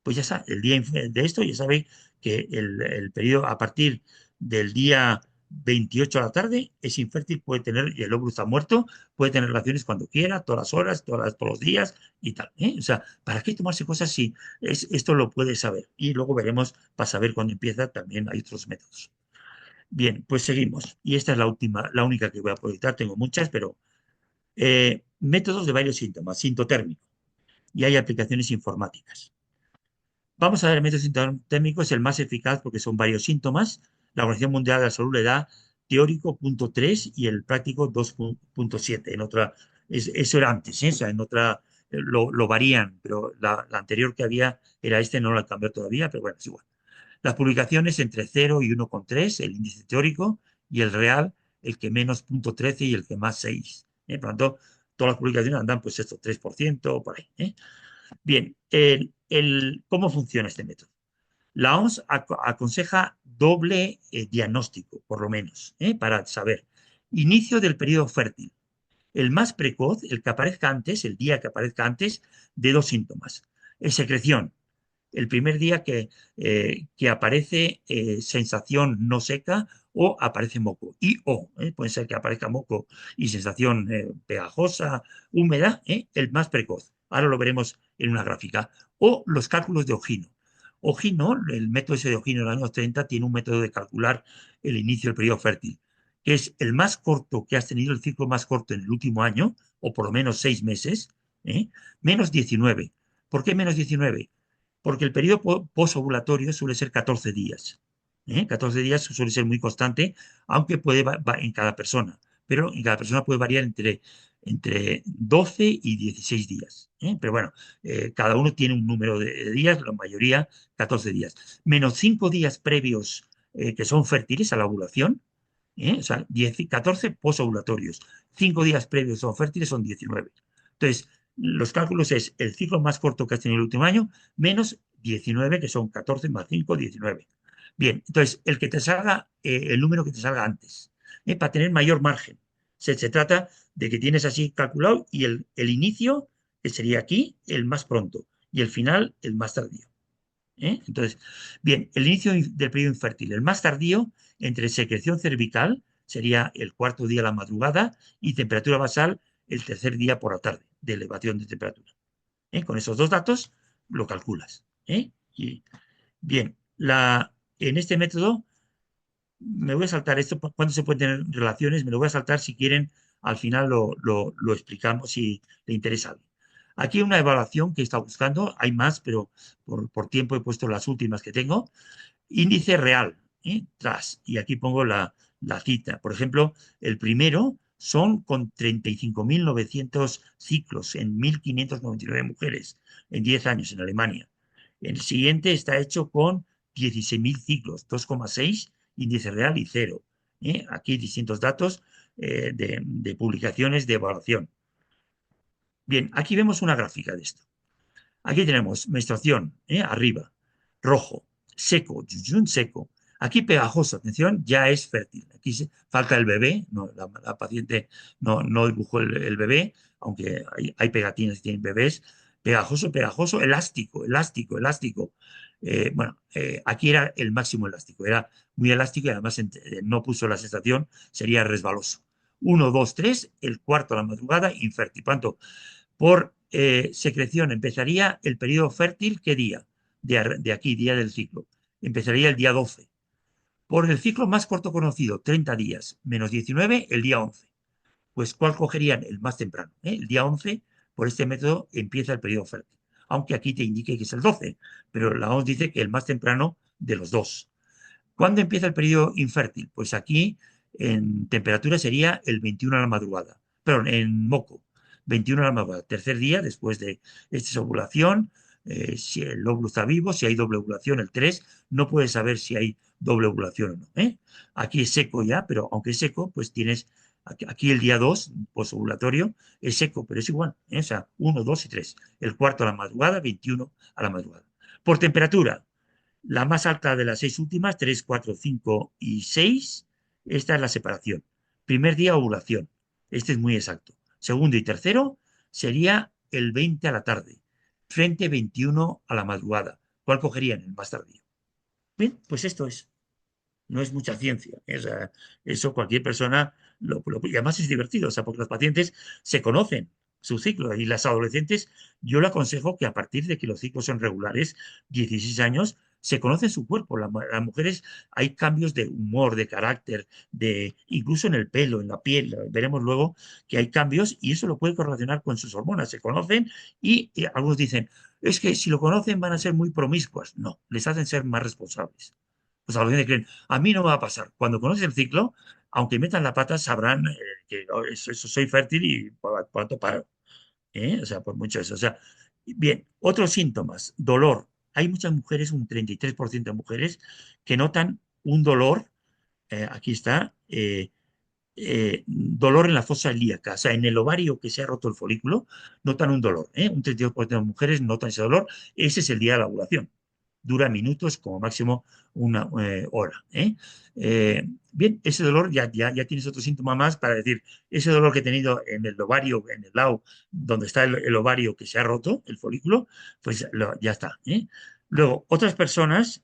Pues ya está, el día de esto ya sabe que el periodo a partir del día 28 a la tarde es infértil, puede tener, y el óvulo está muerto, puede tener relaciones cuando quiera, todas las horas, todos los días y tal. O sea, ¿para qué tomarse cosas si esto lo puede saber? Y luego veremos, para saber cuándo empieza, también hay otros métodos. Bien, pues seguimos. Y esta es la última, la única que voy a proyectar, tengo muchas, pero métodos de varios síntomas, sintotérmico, y hay aplicaciones informáticas. Vamos a ver, el método sintotérmico es el más eficaz porque son varios síntomas. La Organización Mundial de la Salud le da teórico 0.3 y el práctico 2.7. En otra, eso era antes, o sea, en otra lo varían, pero la anterior que había era este, no la cambió todavía, pero bueno, es igual. Las publicaciones entre 0 y 1.3, el índice teórico, y el real, el que menos 0.13 y el que más 6. Por lo tanto, todas las publicaciones andan pues esto, 3% por ahí. Bien, ¿cómo funciona este método? La OMS aconseja doble diagnóstico, por lo menos, para saber. Inicio del periodo fértil. El más precoz, el que aparezca antes, el día que aparezca antes de 2 síntomas. Secreción. El primer día que aparece sensación no seca o aparece moco. Puede ser que aparezca moco y sensación pegajosa, húmeda, el más precoz. Ahora lo veremos en una gráfica. O los cálculos de Ogino. Ogino, el método ese de Ogino en los años 30, tiene un método de calcular el inicio del periodo fértil, que es el más corto que has tenido, el ciclo más corto en el último año, o por lo menos 6 meses, menos 19. ¿Por qué menos 19? porque el periodo posovulatorio suele ser 14 días. 14 días suele ser muy constante, aunque puede en cada persona, pero en cada persona puede variar entre 12 y 16 días. Pero bueno, cada uno tiene un número de días, la mayoría 14 días. Menos 5 días previos que son fértiles a la ovulación, o sea, 14 posovulatorios. 5 días previos son fértiles, son 19. Entonces, los cálculos es el ciclo más corto que has tenido el último año, menos 19, que son 14 más 5, 19. Bien, entonces, el que te salga, el número que te salga antes, para tener mayor margen. Se trata de que tienes así calculado y el inicio, que sería aquí, el más pronto, y el final, el más tardío. Entonces, bien, el inicio del periodo infértil, el más tardío, entre secreción cervical, sería el cuarto día a la madrugada, y temperatura basal, el tercer día por la tarde, de elevación de temperatura. Con esos dos datos lo calculas. Y, bien, en este método, me voy a saltar esto, cuándo se pueden tener relaciones, me lo voy a saltar si quieren, al final lo explicamos si le interesa a alguien. Aquí una evaluación que he estado buscando, hay más, pero por tiempo he puesto las últimas que tengo. Índice real, tras, y aquí pongo la cita. Por ejemplo, el primero son con 35.900 ciclos en 1.599 mujeres en 10 años en Alemania. El siguiente está hecho con 16.000 ciclos, 2,6 índice real y 0. Aquí distintos datos de publicaciones de evaluación. Bien, aquí vemos una gráfica de esto. Aquí tenemos menstruación, arriba, rojo, seco, seco. Aquí pegajoso, atención, ya es fértil. Aquí falta el bebé, no, la paciente no dibujó el bebé, aunque hay pegatinas que tienen bebés. Pegajoso, pegajoso, elástico, elástico, elástico. Bueno, aquí era el máximo elástico, era muy elástico y además no puso la sensación, sería resbaloso. 1, 2, 3, el cuarto a la madrugada, infértil. Por tanto, por secreción empezaría el periodo fértil, ¿qué día? De aquí, día del ciclo. Empezaría el día 12. Por el ciclo más corto conocido, 30 días, menos 19, el día 11. Pues, ¿cuál cogerían? El más temprano. El día 11, por este método, empieza el periodo fértil. Aunque aquí te indique que es el 12, pero la OMS dice que el más temprano de los dos. ¿Cuándo empieza el periodo infértil? Pues aquí en temperatura sería el 21 a la madrugada. Perdón, en moco. 21 a la madrugada. Tercer día después de esta ovulación. Si el óvulo está vivo, si hay doble ovulación, el 3, no puedes saber si hay doble ovulación o no. Aquí es seco ya, pero aunque es seco, pues tienes aquí el día 2, posovulatorio, es seco, pero es igual. O sea, 1, 2 y 3. El cuarto a la madrugada, 21 a la madrugada. Por temperatura, la más alta de las 6 últimas, 3, 4, 5 y 6, esta es la separación. Primer día, ovulación. Este es muy exacto. Segundo y tercero sería el 20 a la tarde, frente 21 a la madrugada. ¿Cuál cogerían? El más tardío. Bien, pues esto es. No es mucha ciencia. O sea, eso cualquier persona y además es divertido, o sea, porque los pacientes se conocen su ciclo y las adolescentes, yo le aconsejo que a partir de que los ciclos son regulares, 16 años, se conoce su cuerpo. Las mujeres hay cambios de humor, de carácter, incluso en el pelo, en la piel. Veremos luego que hay cambios y eso lo puede correlacionar con sus hormonas. Se conocen y algunos dicen, es que si lo conocen van a ser muy promiscuas. No, les hacen ser más responsables. Los adolescentes creen, a mí no me va a pasar. Cuando conoces el ciclo, aunque metan la pata, sabrán que eso soy fértil y por tanto paro. O sea, por mucho eso. O sea, bien, otros síntomas, dolor. Hay muchas mujeres, un 33% de mujeres, que notan un dolor, aquí está, dolor en la fosa ilíaca, o sea, en el ovario que se ha roto el folículo, notan un dolor. Un 32% de mujeres notan ese dolor. Ese es el día de la ovulación. Dura minutos, como máximo una hora. Bien, ese dolor ya tienes otro síntoma más para decir, ese dolor que he tenido en el ovario, en el lado donde está el ovario que se ha roto, el folículo, pues ya está. Luego, otras personas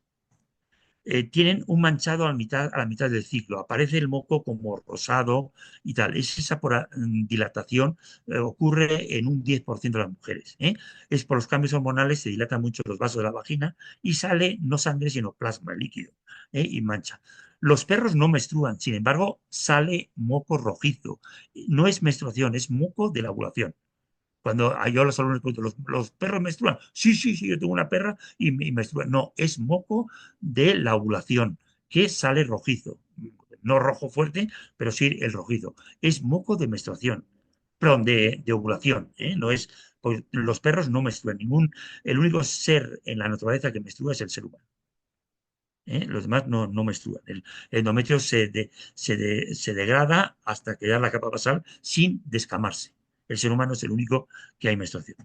tienen un manchado a la mitad del ciclo. Aparece el moco como rosado y tal. Esa dilatación ocurre en un 10% de las mujeres. Es por los cambios hormonales, se dilatan mucho los vasos de la vagina y sale no sangre, sino plasma líquido y mancha. Los perros no menstruan, sin embargo, sale moco rojizo. No es menstruación, es moco de la ovulación. Cuando yo a los alumnos pregunto, ¿los perros menstruan? Sí, sí, sí, yo tengo una perra y menstrua. No, es moco de la ovulación, que sale rojizo. No rojo fuerte, pero sí el rojizo. Es moco de menstruación, perdón, de ovulación, ¿eh? No es, pues, los perros no menstruan. El único ser en la naturaleza que menstrua es el ser humano. Los demás no menstruan. El endometrio se degrada hasta quedar la capa basal sin descamarse. El ser humano es el único que hay menstruación.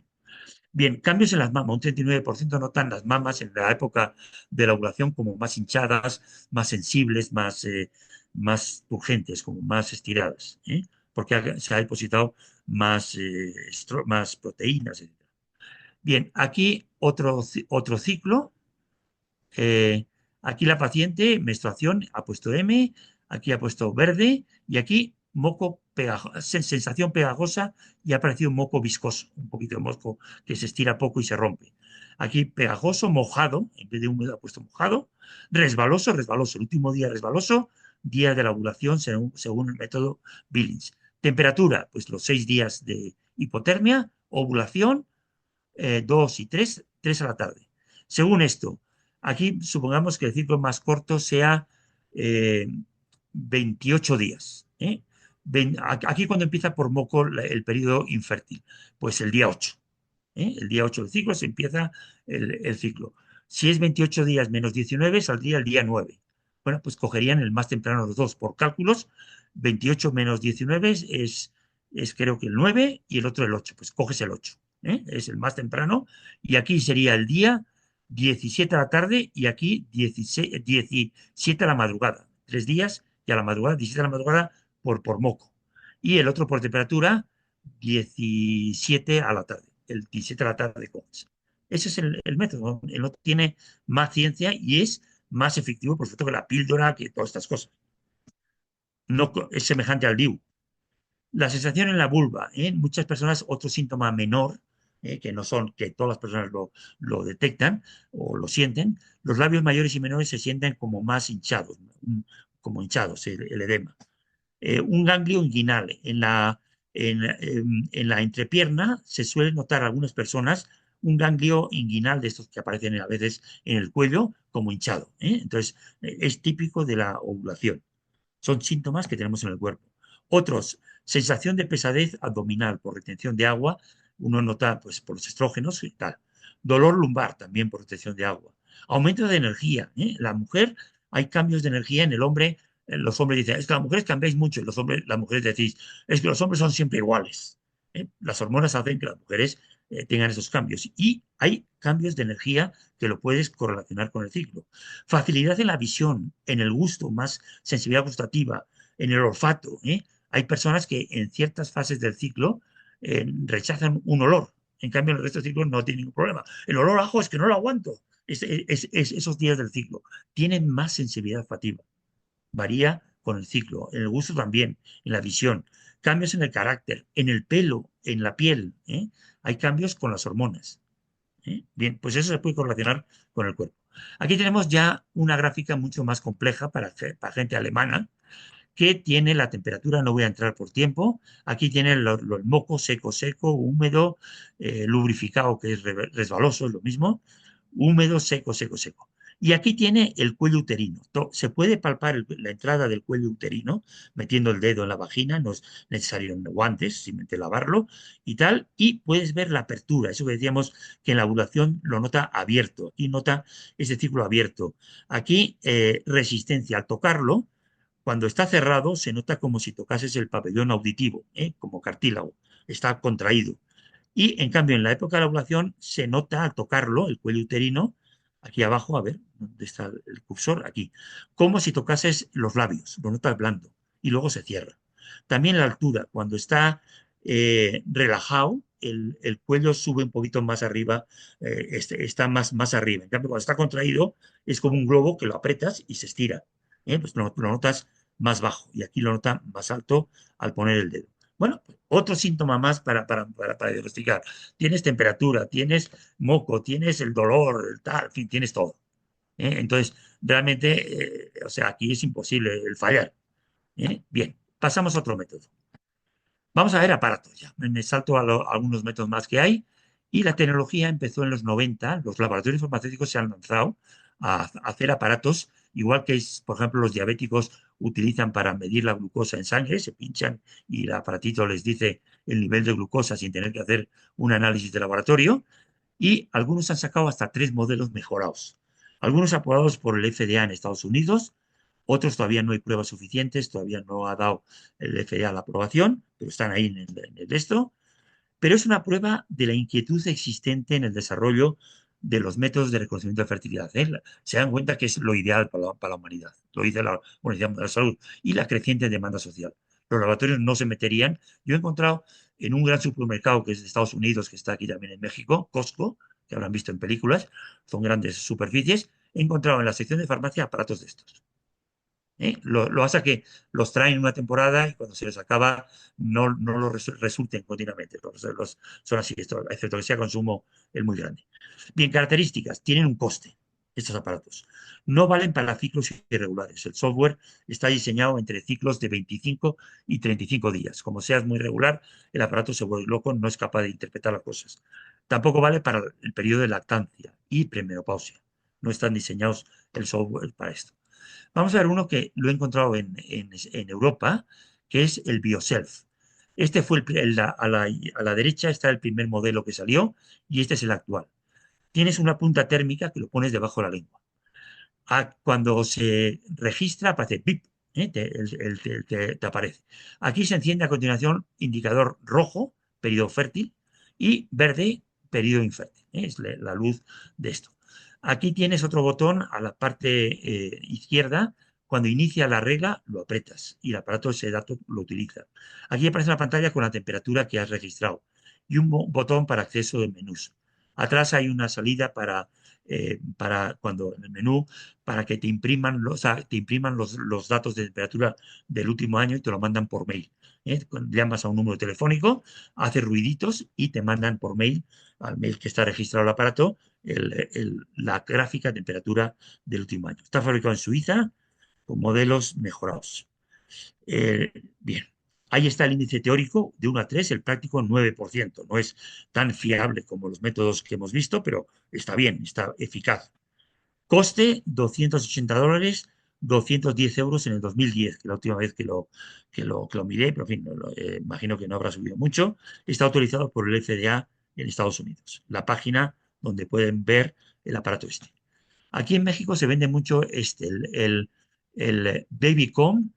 Bien, cambios en las mamas. Un 39% notan las mamas en la época de la ovulación como más hinchadas, más sensibles, más turgentes, como más estiradas, porque se ha depositado más proteínas, etc. Bien, aquí otro ciclo. eh, Aquí la paciente, menstruación, ha puesto M, aquí ha puesto verde y aquí moco pegajoso, sensación pegajosa y ha aparecido un moco viscoso, un poquito de moco que se estira poco y se rompe. Aquí pegajoso, mojado, en vez de húmedo ha puesto mojado, resbaloso, resbaloso, el último día resbaloso, día de la ovulación según el método Billings. Temperatura, pues los 6 días de hipotermia, ovulación, 2 y 3, 3 a la tarde. Según esto, aquí supongamos que el ciclo más corto sea eh, 28 días. Aquí cuando empieza por moco el periodo infértil, pues el día 8. El día 8 del ciclo se empieza el ciclo. Si es 28 días menos 19, saldría el día 9. Bueno, pues cogerían el más temprano de los dos. Por cálculos, 28 menos 19 es creo que el 9 y el otro el 8. Pues coges el 8. Es el más temprano. Y aquí sería el día 17 a la tarde y aquí 17 a la madrugada. 3 días y a la madrugada, 17 a la madrugada por moco. Y el otro por temperatura, 17 a la tarde. El 17 a la tarde coges. Ese es el método. El otro tiene más ciencia y es más efectivo, por supuesto, que la píldora, que todas estas cosas. No es semejante al DIU. La sensación en la vulva, muchas personas, otro síntoma menor, que no son, que todas las personas lo detectan o lo sienten, los labios mayores y menores se sienten como más hinchados, como hinchados, el edema. Un ganglio inguinal en la entrepierna se suele notar a algunas personas un ganglio inguinal de estos que aparecen a veces en el cuello como hinchado. Entonces, es típico de la ovulación. Son síntomas que tenemos en el cuerpo. Otros, sensación de pesadez abdominal por retención de agua, uno nota pues, por los estrógenos y tal. Dolor lumbar también por retención de agua. Aumento de energía. La mujer, hay cambios de energía en el hombre. Los hombres dicen, es que las mujeres cambiáis mucho. Las mujeres decís, es que los hombres son siempre iguales. Las hormonas hacen que las mujeres tengan esos cambios. Y hay cambios de energía que lo puedes correlacionar con el ciclo. Facilidad en la visión, en el gusto, más sensibilidad gustativa, en el olfato. Hay personas que en ciertas fases del ciclo rechazan un olor. En cambio, en el resto del ciclo no tienen ningún problema. El olor a ajo es que no lo aguanto. Es esos días del ciclo. Tienen más sensibilidad olfativa. Varía con el ciclo. En el gusto también, en la visión. Cambios en el carácter, en el pelo, en la piel. Hay cambios con las hormonas. Bien, pues eso se puede correlacionar con el cuerpo. Aquí tenemos ya una gráfica mucho más compleja para gente alemana, que tiene la temperatura, no voy a entrar por tiempo, aquí tiene el moco seco, seco, húmedo, lubrificado, que es resbaloso, es lo mismo, húmedo, seco, seco, seco. Y aquí tiene el cuello uterino. Se puede palpar la entrada del cuello uterino metiendo el dedo en la vagina, no es necesario guantes, simplemente lavarlo y tal, y puedes ver la apertura, eso que decíamos que en la ovulación lo nota abierto, y nota ese círculo abierto. Aquí resistencia, al tocarlo, cuando está cerrado se nota como si tocases el pabellón auditivo, como cartílago, está contraído. Y en cambio, en la época de la ovulación se nota al tocarlo, el cuello uterino, aquí abajo, a ver, ¿dónde está el cursor? Aquí, como si tocases los labios, lo notas blando, y luego se cierra. También la altura, cuando está relajado, el cuello sube un poquito más arriba, está más arriba. En cambio, cuando está contraído, es como un globo que lo apretas y se estira. Pues lo notas más bajo, y aquí lo nota más alto al poner el dedo. Bueno, otro síntoma más para diagnosticar. Tienes temperatura, tienes moco, tienes el dolor, el tal, en fin, tienes todo. Entonces, realmente, o sea, aquí es imposible el fallar. Bien, pasamos a otro método. Vamos a ver aparatos ya. Me salto a algunos métodos más que hay. Y la tecnología empezó en los 90. Los laboratorios farmacéuticos se han lanzado a hacer aparatos, igual que, por ejemplo, los diabéticos utilizan para medir la glucosa en sangre, se pinchan y el aparatito les dice el nivel de glucosa sin tener que hacer un análisis de laboratorio. Y algunos han sacado hasta 3 modelos mejorados. Algunos aprobados por el FDA en Estados Unidos, otros todavía no hay pruebas suficientes, todavía no ha dado el FDA la aprobación, pero están ahí en el esto. Pero es una prueba de la inquietud existente en el desarrollo de los métodos de reconocimiento de fertilidad. ¿Eh? Se dan cuenta que es lo ideal para la humanidad, lo dice la Organización Mundial de la Salud, y la creciente demanda social. Los laboratorios no se meterían. Yo he encontrado en un gran supermercado que es de Estados Unidos, que está aquí también en México, Costco, que habrán visto en películas, son grandes superficies, he encontrado en la sección de farmacia aparatos de estos. ¿Eh? Lo hace que los traen una temporada y cuando se les acaba no los resulten continuamente. Son así, excepto que sea consumo es muy grande. Bien, características. Tienen un coste estos aparatos. No valen para ciclos irregulares. El software está diseñado entre ciclos de 25 y 35 días. Como seas muy regular, el aparato se vuelve loco, no es capaz de interpretar las cosas. Tampoco vale para el periodo de lactancia y premenopausia. No están diseñados el software para esto. Vamos a ver uno que lo he encontrado en Europa, que es el BioSelf. Este fue a la derecha está el primer modelo que salió y este es el actual. Tienes una punta térmica que lo pones debajo de la lengua. Cuando se registra aparece pip, ¿eh? Te aparece. Aquí se enciende a continuación indicador rojo, periodo fértil, y verde, periodo infértil. ¿Eh? Es la luz de esto. Aquí tienes otro botón a la parte izquierda. Cuando inicia la regla, lo apretas y el aparato ese dato lo utiliza. Aquí aparece una pantalla con la temperatura que has registrado y un botón para acceso de menús. Atrás hay una salida para cuando en el menú, para que te impriman los datos de temperatura del último año y te lo mandan por mail. ¿Eh? Llamas a un número telefónico, haces ruiditos y te mandan por mail, al mail que está registrado el aparato, la gráfica de temperatura del último año. Está fabricado en Suiza con modelos mejorados. Bien, ahí está el índice teórico de 1 a 3, el práctico 9%. No es tan fiable como los métodos que hemos visto, pero está bien, está eficaz. Coste $280, 210 euros en el 2010, que es la última vez que lo miré, pero en fin, imagino que no habrá subido mucho. Está autorizado por el FDA en Estados Unidos. La página donde pueden ver el aparato este. Aquí en México se vende mucho el Babycom,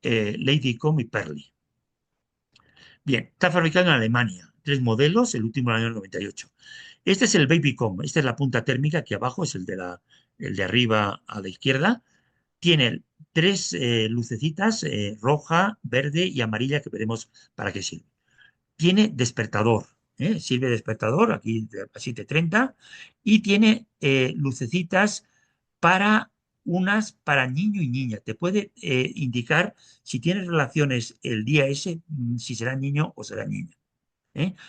Ladycom y Pearly. Bien, está fabricado en Alemania. 3 modelos, el último en el año 98. Este es el Babycom, esta es la punta térmica, que abajo es el de arriba a la izquierda. Tiene 3 lucecitas, roja, verde y amarilla, que veremos para qué sirve. Tiene despertador, sirve de despertador, aquí a 7:30, y tiene lucecitas para para niño y niña. Te puede indicar si tienes relaciones el día ese, si será niño o será niña.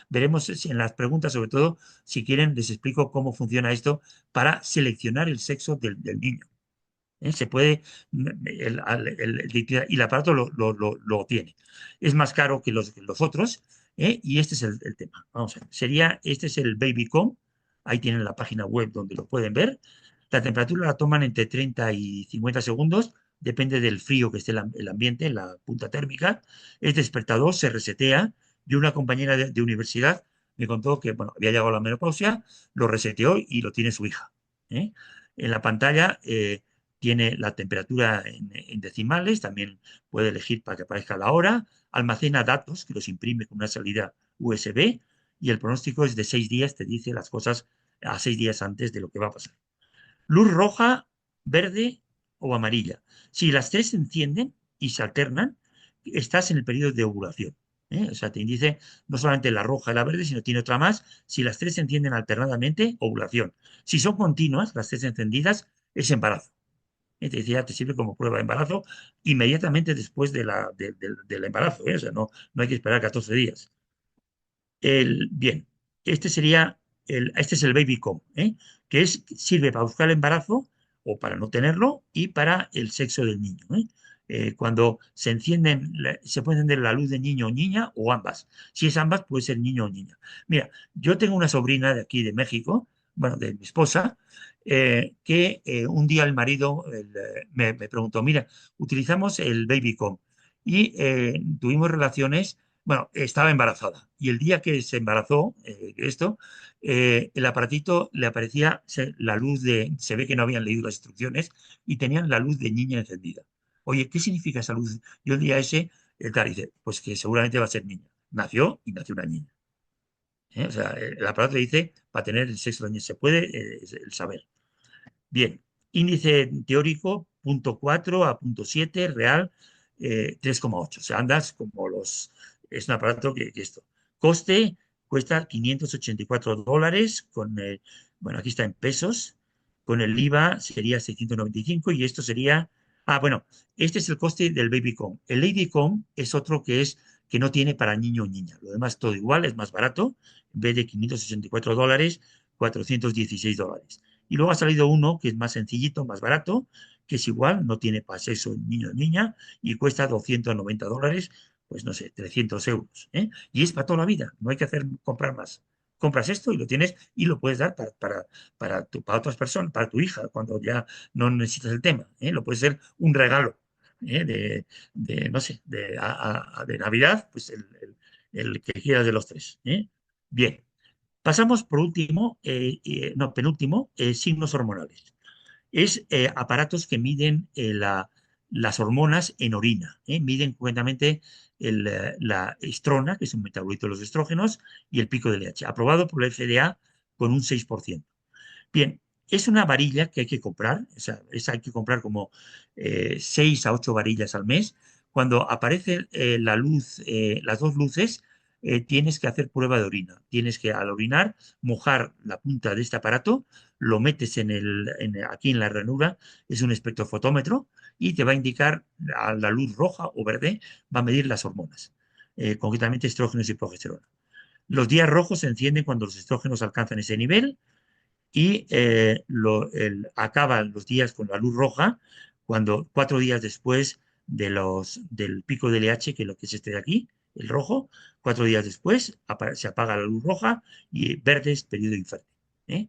Veremos en las preguntas, sobre todo, si quieren, les explico cómo funciona esto para seleccionar el sexo del niño. Se puede, y el aparato lo tiene. Es más caro que los otros, y este es el tema. Vamos a ver. Este es el Babycom. Ahí tienen la página web donde lo pueden ver. La temperatura la toman entre 30 y 50 segundos, depende del frío que esté el ambiente, la punta térmica. Es despertador, se resetea. Y una compañera de universidad me contó que, bueno, había llegado a la menopausia, lo reseteó y lo tiene su hija. ¿Eh? En la pantalla tiene la temperatura en decimales, también puede elegir para que aparezca la hora, almacena datos que los imprime con una salida USB y el pronóstico es de 6 días, te dice las cosas a 6 días antes de lo que va a pasar. Luz roja, verde o amarilla. Si las tres se encienden y se alternan, estás en el periodo de ovulación. O sea, te dice no solamente la roja y la verde, sino tiene otra más. Si las tres se encienden alternadamente, ovulación. Si son continuas, las tres encendidas, es embarazo. Te decía, te sirve como prueba de embarazo inmediatamente después del embarazo. O sea, no hay que esperar 14 días. Bien, este es el Babycom, que sirve para buscar el embarazo o para no tenerlo y para el sexo del niño. Cuando se encienden, se puede encender la luz de niño o niña o ambas. Si es ambas, puede ser niño o niña. Mira, yo tengo una sobrina de aquí de México, bueno, de mi esposa, que un día el marido me preguntó, mira, utilizamos el Babycom y tuvimos relaciones, bueno, estaba embarazada y el día que se embarazó, el aparatito le aparecía la luz se ve que no habían leído las instrucciones y tenían la luz de niña encendida. Oye, ¿qué significa esa luz? Yo el día ese, el tal dice, pues que seguramente va a ser niña. Nació y nació una niña. O sea, el aparato dice, para tener el sexo de la niña, se puede el saber. Bien, índice teórico, punto 4 a punto 7 real, 3,8. O sea, andas como los... Es un aparato que esto. Coste, cuesta $584 bueno, aquí está en pesos. Con el IVA sería 695 y esto sería... Ah, bueno, este es el coste del Babycom. El Ladycom es otro que no tiene para niño o niña. Lo demás todo igual, es más barato. En vez de $584, $416. Y luego ha salido uno que es más sencillito, más barato, que es igual, no tiene para sexo niño o niña y cuesta $290, pues no sé, 300 euros. Y es para toda la vida, no hay que comprar más. Compras esto y lo tienes y lo puedes dar para otras personas, para tu hija, cuando ya no necesitas el tema. Lo puede ser un regalo ¿eh? No sé, de Navidad, pues el que quieras de los tres. Bien. Pasamos por último, no, penúltimo, signos hormonales. Es aparatos que miden las hormonas en orina. Miden concretamente la estrona, que es un metabolito de los estrógenos, y el pico de LH, aprobado por la FDA con un 6%. Bien, es una varilla que hay que comprar, o sea, hay que comprar como 6 a 8 varillas al mes. Cuando aparece la luz, las dos luces, tienes que hacer prueba de orina. Tienes que, al orinar, mojar la punta de este aparato, lo metes aquí en la ranura, es un espectrofotómetro, y te va a indicar a la luz roja o verde, va a medir las hormonas, concretamente estrógenos y progesterona. Los días rojos se encienden cuando los estrógenos alcanzan ese nivel y acaban los días con la luz roja cuando 4 días después del pico de LH, que es lo que es este de aquí, el rojo, 4 días después se apaga la luz roja y verde es periodo infértil. ¿eh?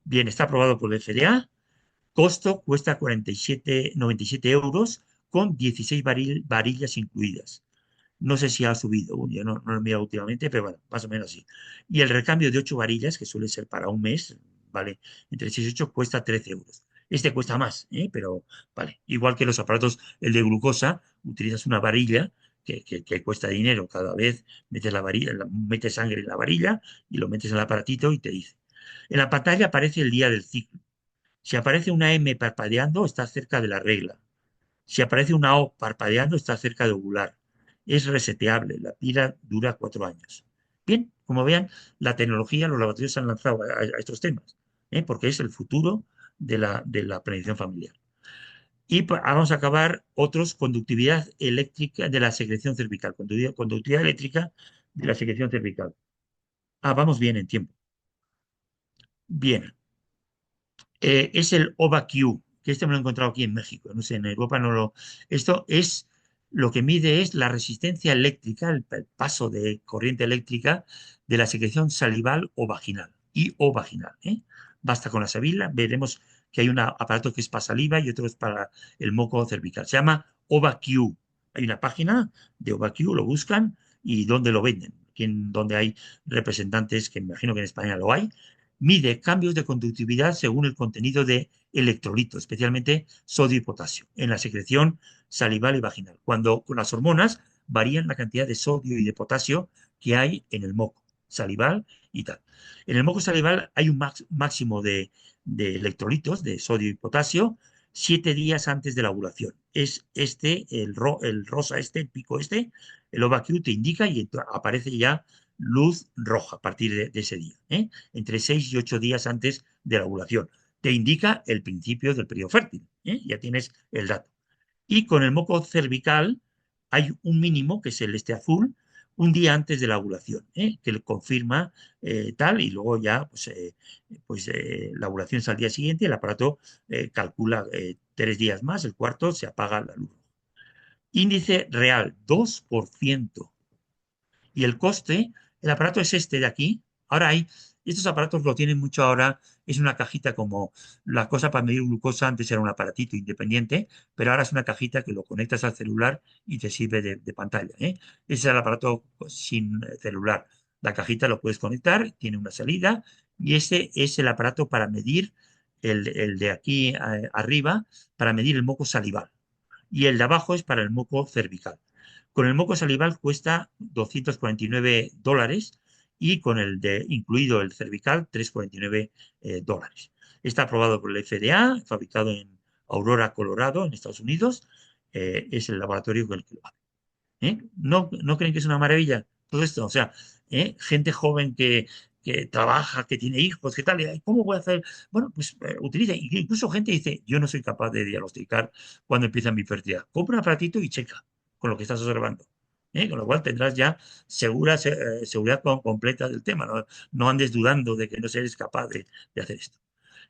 Bien, está aprobado por el FDA. Costo cuesta 97 euros con 16 varillas incluidas. No sé si ha subido, yo no lo he mirado últimamente, pero bueno, más o menos así. Y el recambio de 8 varillas, que suele ser para un mes, vale, entre 6 y 8, cuesta 13 euros. Este cuesta más, pero vale. Igual que los aparatos, el de glucosa, utilizas una varilla que cuesta dinero. Cada vez metes la varilla, metes sangre en la varilla y lo metes en el aparatito y te dice. En la pantalla aparece el día del ciclo. Si aparece una M parpadeando, está cerca de la regla. Si aparece una O parpadeando, está cerca de ovular. Es reseteable. La pila dura 4 años. Bien, como vean, la tecnología, los laboratorios se han lanzado a estos temas, porque es el futuro de la planificación familiar. Y vamos a acabar otros, conductividad eléctrica de la secreción cervical. Conductividad eléctrica de la secreción cervical. Vamos bien en tiempo. Bien, es el OVA-Q, que este me lo he encontrado aquí en México, no sé, en Europa no lo... Esto es, lo que mide es la resistencia eléctrica, el paso de corriente eléctrica de la secreción salival o vaginal, y o vaginal. Basta con la sabila, veremos que hay un aparato que es para saliva y otro es para el moco cervical. Se llama OVA-Q. Hay una página de OVA-Q, lo buscan y dónde lo venden, donde hay representantes, que me imagino que en España lo hay. Mide cambios de conductividad según el contenido de electrolitos, especialmente sodio y potasio, en la secreción salival y vaginal, cuando con las hormonas varían la cantidad de sodio y de potasio que hay en el moco salival y tal. En el moco salival hay un máximo de electrolitos, de sodio y potasio, 7 días antes de la ovulación. Es el rosa el pico el OVA-Q te indica y aparece ya luz roja a partir de ese día, entre 6 y 8 días antes de la ovulación. Te indica el principio del periodo fértil, ya tienes el dato. Y con el moco cervical hay un mínimo, que es el azul, un día antes de la ovulación, que le confirma tal, y luego ya la ovulación es al día siguiente y el aparato calcula 3 días más, el cuarto se apaga la luz. Índice real, 2%. Y el coste, el aparato es este de aquí. Ahora estos aparatos lo tienen mucho ahora, es una cajita como la cosa para medir glucosa, antes era un aparatito independiente, pero ahora es una cajita que lo conectas al celular y te sirve de pantalla, ¿eh? Ese es el aparato sin celular. La cajita lo puedes conectar, tiene una salida y ese es el aparato para medir el de aquí arriba, para medir el moco salival. Y el de abajo es para el moco cervical. Con el moco salival cuesta $249 y con el de incluido el cervical, $349. Está aprobado por el FDA, fabricado en Aurora, Colorado, en Estados Unidos. Es el laboratorio que lo hace. ¿No creen que es una maravilla todo esto? O sea, gente joven que trabaja, que tiene hijos, que tal, y, ¿cómo voy a hacer? Bueno, pues utiliza, incluso gente dice, yo no soy capaz de diagnosticar cuando empieza mi fertilidad. Compra un aparatito y checa con lo que estás observando. Con lo cual tendrás ya seguridad completa del tema. No andes dudando de que no seres capaz de hacer esto.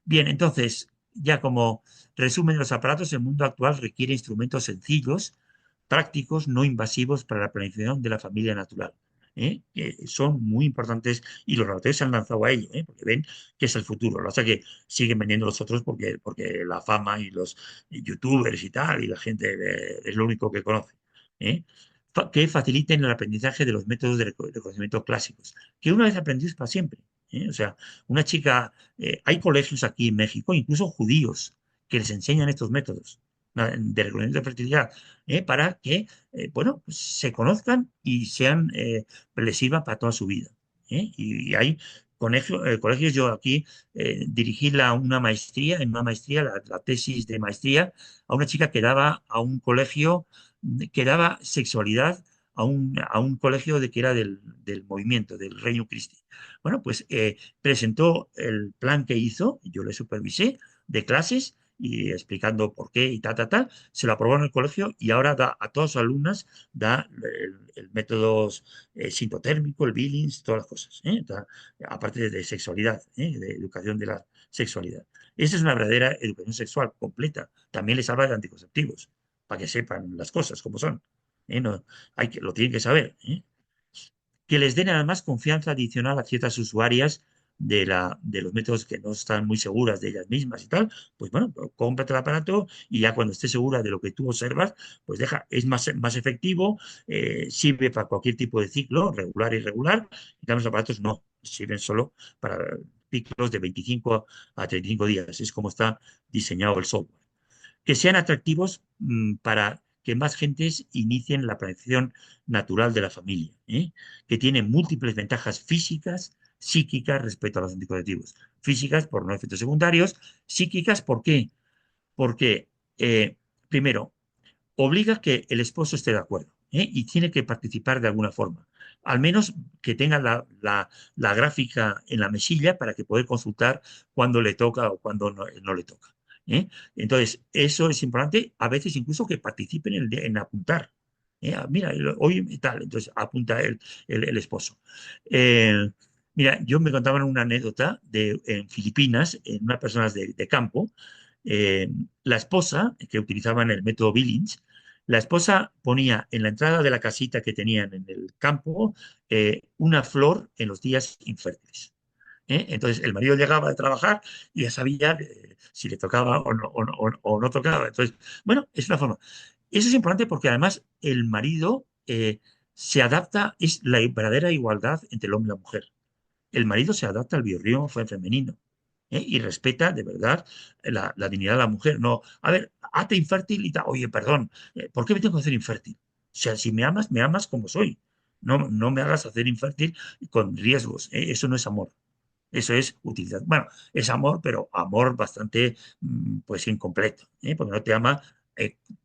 Bien, entonces, ya como resumen de los aparatos, el mundo actual requiere instrumentos sencillos, prácticos, no invasivos para la planificación de la familia natural. Que son muy importantes y los laboratorios se han lanzado a ello, porque ven que es el futuro. Lo que pasa es que siguen vendiendo los otros porque la fama y los youtubers y tal, y la gente es lo único que conoce. ¿eh? Que faciliten el aprendizaje de los métodos de conocimiento clásicos, que una vez aprendidos para siempre. O sea, una chica, hay colegios aquí en México, incluso judíos, que les enseñan estos métodos de reconocimiento de fertilidad, para que, bueno, pues, se conozcan y sean, les sirvan para toda su vida. Y hay colegios, yo aquí dirigí una maestría, en una maestría, la tesis de maestría, a una chica que daba a un colegio, que daba sexualidad a un colegio que era del movimiento, del Reino Christi. Bueno, pues presentó el plan que hizo, yo le supervisé, de clases, y explicando por qué y tal, se lo aprobó en el colegio y ahora da a todas sus alumnas, da el método sintotérmico, el Billings, todas las cosas, aparte de sexualidad, de educación de la sexualidad. Esa es una verdadera educación sexual completa. También les habla de anticonceptivos, para que sepan las cosas como son. No, lo tienen que saber. Que les den además confianza adicional a ciertas usuarias de los métodos que no están muy seguras de ellas mismas y tal, pues bueno, pues cómprate el aparato y ya cuando estés segura de lo que tú observas, pues es más efectivo, sirve para cualquier tipo de ciclo, regular y irregular, y los aparatos no, sirven solo para ciclos de 25 a 35 días, es como está diseñado el software. Que sean atractivos para que más gentes inicien la planificación natural de la familia, que tiene múltiples ventajas físicas, psíquicas respecto a los anticonceptivos. Físicas por no efectos secundarios, psíquicas, ¿por qué? Porque, primero, obliga que el esposo esté de acuerdo, y tiene que participar de alguna forma. Al menos que tenga la gráfica en la mesilla para que pueda consultar cuando le toca o cuando no le toca. ¿eh? Entonces, eso es importante, a veces incluso que participen en apuntar. Mira, hoy tal, entonces apunta el esposo. Eh, Mira, yo me contaban una anécdota en Filipinas, en unas personas de campo, eh, la esposa, que utilizaban el método Billings, la esposa ponía en la entrada de la casita que tenían en el campo una flor en los días infértiles. Entonces el marido llegaba de trabajar y ya sabía si le tocaba o no tocaba. Entonces, bueno, es una forma. Eso es importante porque además el marido se adapta, es la verdadera igualdad entre el hombre y la mujer. El marido se adapta al biorritmo femenino, y respeta de verdad la dignidad de la mujer. No, a ver, hazte infértil y tal. Oye, perdón, ¿por qué me tengo que hacer infértil? O sea, si me amas como soy. No me hagas hacer infértil con riesgos. Eso no es amor. Eso es utilidad. Bueno, es amor, pero amor bastante, pues, incompleto, porque no te ama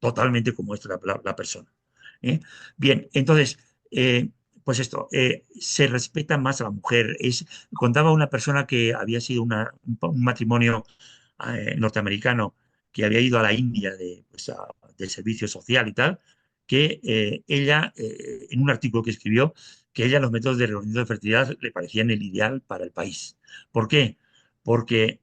totalmente como es la persona. ¿eh? Bien, entonces, pues esto, se respeta más a la mujer. Contaba una persona que había sido un matrimonio norteamericano que había ido a la India pues, del servicio social y tal, que ella, en un artículo que escribió, que ella los métodos de reconocimiento de fertilidad le parecían el ideal para el país. ¿Por qué? Porque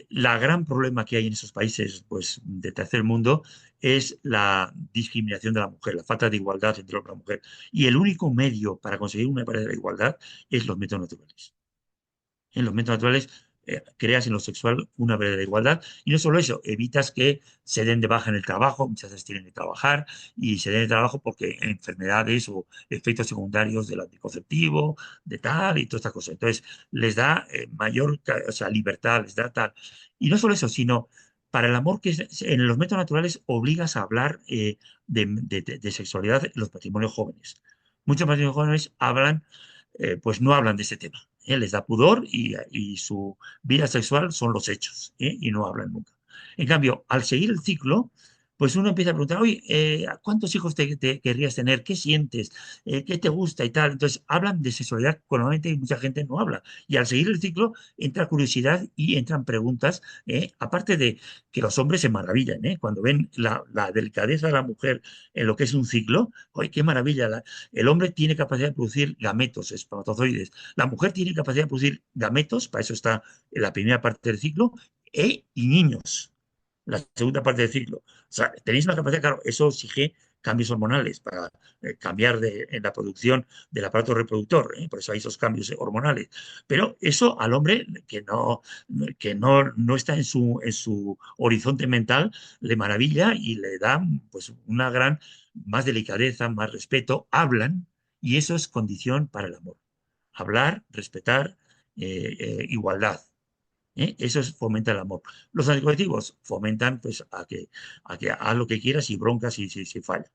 La gran problema que hay en esos países pues, de tercer mundo es la discriminación de la mujer, la falta de igualdad entre hombre y mujer. Y el único medio para conseguir una verdadera igualdad es los métodos naturales. En los métodos naturales creas en lo sexual una verdadera igualdad. Y no solo eso, evitas que se den de baja en el trabajo, muchas veces tienen que trabajar y se den de trabajo porque enfermedades o efectos secundarios del anticonceptivo, de tal y todas estas cosas. Entonces, les da mayor, o sea, libertad, les da tal. Y no solo eso, sino para el amor que en los métodos naturales obligas a hablar de sexualidad en los matrimonios jóvenes. Muchos matrimonios jóvenes hablan, pues no hablan de ese tema. Les da pudor y su vida sexual son los hechos, y no hablan nunca. En cambio, al seguir el ciclo, pues uno empieza a preguntar, oye, ¿cuántos hijos te querrías tener? ¿Qué sientes? ¿Qué te gusta y tal? Entonces, hablan de sexualidad que normalmente mucha gente no habla. Y al seguir el ciclo, entra curiosidad y entran preguntas, aparte de que los hombres se maravillan, cuando ven la delicadeza de la mujer en lo que es un ciclo, ¡ay, qué maravilla! El hombre tiene capacidad de producir gametos, espermatozoides. La mujer tiene capacidad de producir gametos, para eso está en la primera parte del ciclo, y niños, la segunda parte del ciclo. O sea, tenéis una capacidad, claro, eso exige cambios hormonales para cambiar en la producción del aparato reproductor, por eso hay esos cambios hormonales. Pero eso al hombre que no está en su horizonte mental le maravilla y le da pues una gran más delicadeza, más respeto, hablan y eso es condición para el amor. Hablar, respetar, igualdad. Eso fomenta el amor. Los anticonceptivos fomentan pues, a que haz lo que quieras y broncas si falla.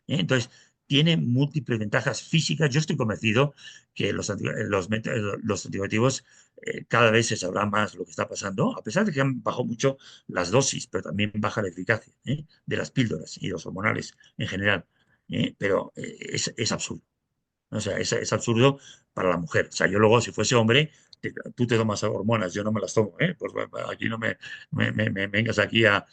Entonces, tiene múltiples ventajas físicas. Yo estoy convencido que los anticonceptivos cada vez se sabrá más lo que está pasando, a pesar de que han bajado mucho las dosis, pero también baja la eficacia de las píldoras y los hormonales en general. Pero es absurdo. O sea, es absurdo para la mujer. O sea, yo luego, si fuese hombre, tú te tomas hormonas, yo no me las tomo, ¿eh? Pues bueno, aquí no me vengas aquí a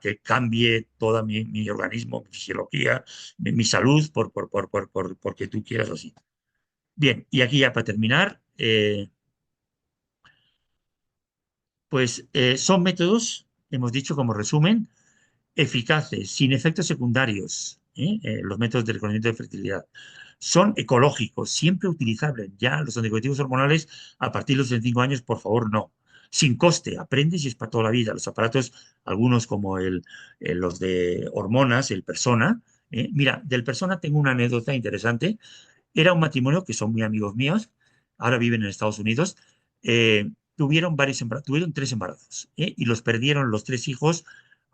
que cambie todo mi organismo, mi fisiología, mi salud, porque tú quieras así. Bien, y aquí ya para terminar, pues son métodos, hemos dicho como resumen, eficaces, sin efectos secundarios, los métodos de reconocimiento de fertilidad. Son ecológicos, siempre utilizables. Ya los anticonceptivos hormonales a partir de los 65 años, por favor, no. Sin coste, aprendes y es para toda la vida. Los aparatos, algunos como los de hormonas, el Persona. Mira, del Persona tengo una anécdota interesante. Era un matrimonio que son muy amigos míos, ahora viven en Estados Unidos. Tuvieron 3 embarazos, y los perdieron los 3 hijos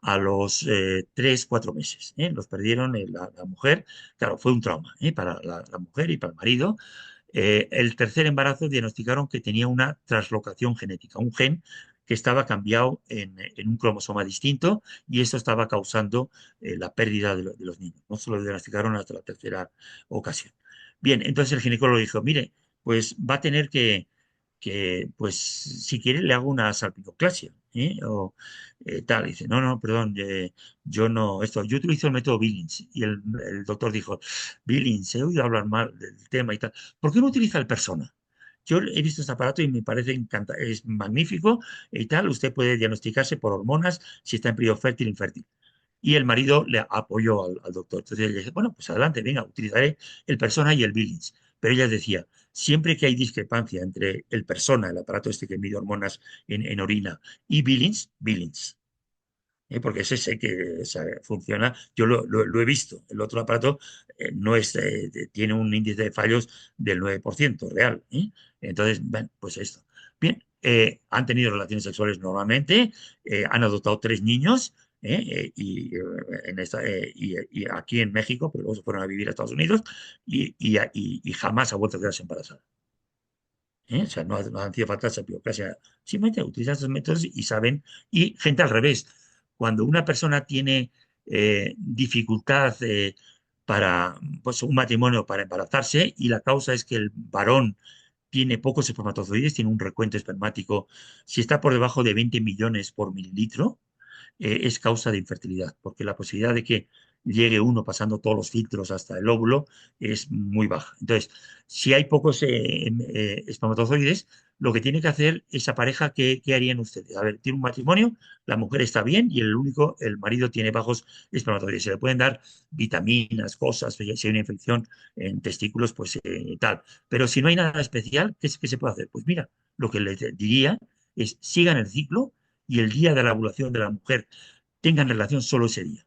a los 3, 4 meses. Los perdieron la mujer, claro, fue un trauma para la mujer y para el marido. El tercer embarazo diagnosticaron que tenía una translocación genética, un gen que estaba cambiado en un cromosoma distinto y eso estaba causando la pérdida de los niños. No se lo diagnosticaron hasta la tercera ocasión. Bien, entonces el ginecólogo dijo, mire, pues va a tener pues si quiere le hago una salpingoclasia, o tal. Y dice, no, no, perdón, yo no, yo utilizo el método Billings. Y el doctor dijo, Billings, he oído hablar mal del tema y tal. ¿Por qué no utiliza el Persona? Yo he visto este aparato y me parece es magnífico y tal. Usted puede diagnosticarse por hormonas si está en periodo fértil o infértil. Y el marido le apoyó al doctor. Entonces ella dice, bueno, pues adelante, venga, utilizaré el Persona y el Billings. Pero ella decía, siempre que hay discrepancia entre el Persona, el aparato este que mide hormonas en orina, y Billings, Billings. Porque ese sé que funciona, yo lo he visto. El otro aparato no tiene un índice de fallos del 9% real. Entonces, bueno, pues esto. Bien, han tenido relaciones sexuales normalmente, han adoptado 3 niños, y aquí en México, pero luego se fueron a vivir a Estados Unidos y jamás ha vuelto a quedarse embarazada. O sea, no hacía falta esa biocracia. Simplemente utilizan esos métodos y saben. Y gente al revés. Cuando una persona tiene dificultad para pues, un matrimonio para embarazarse y la causa es que el varón tiene pocos espermatozoides, tiene un recuento espermático, si está por debajo de 20 millones por mililitro, es causa de infertilidad, porque la posibilidad de que llegue uno pasando todos los filtros hasta el óvulo, es muy baja. Entonces, si hay pocos espermatozoides, lo que tiene que hacer esa pareja, ¿qué harían ustedes? A ver, tiene un matrimonio, la mujer está bien y el marido tiene bajos espermatozoides. Se le pueden dar vitaminas, cosas, si hay una infección en testículos, pues tal. Pero si no hay nada especial, ¿qué se puede hacer? Pues mira, lo que les diría es sigan el ciclo y el día de la ovulación de la mujer tengan relación solo ese día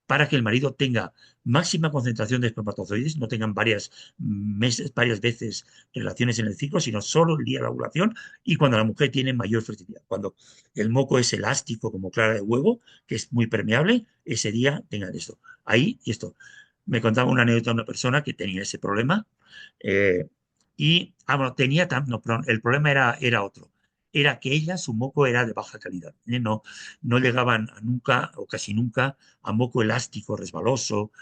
para que el marido tenga máxima concentración de espermatozoides, no tengan varias veces relaciones en el ciclo, sino solo el día de la ovulación y cuando la mujer tiene mayor fertilidad. Cuando el moco es elástico como clara de huevo, que es muy permeable, ese día tengan esto. Ahí y esto. Me contaba una anécdota de una persona que tenía ese problema eh, bueno, no, perdón, el problema era otro. Era que ella, su moco era de baja calidad. No llegaban nunca o casi nunca a moco elástico, resbaloso,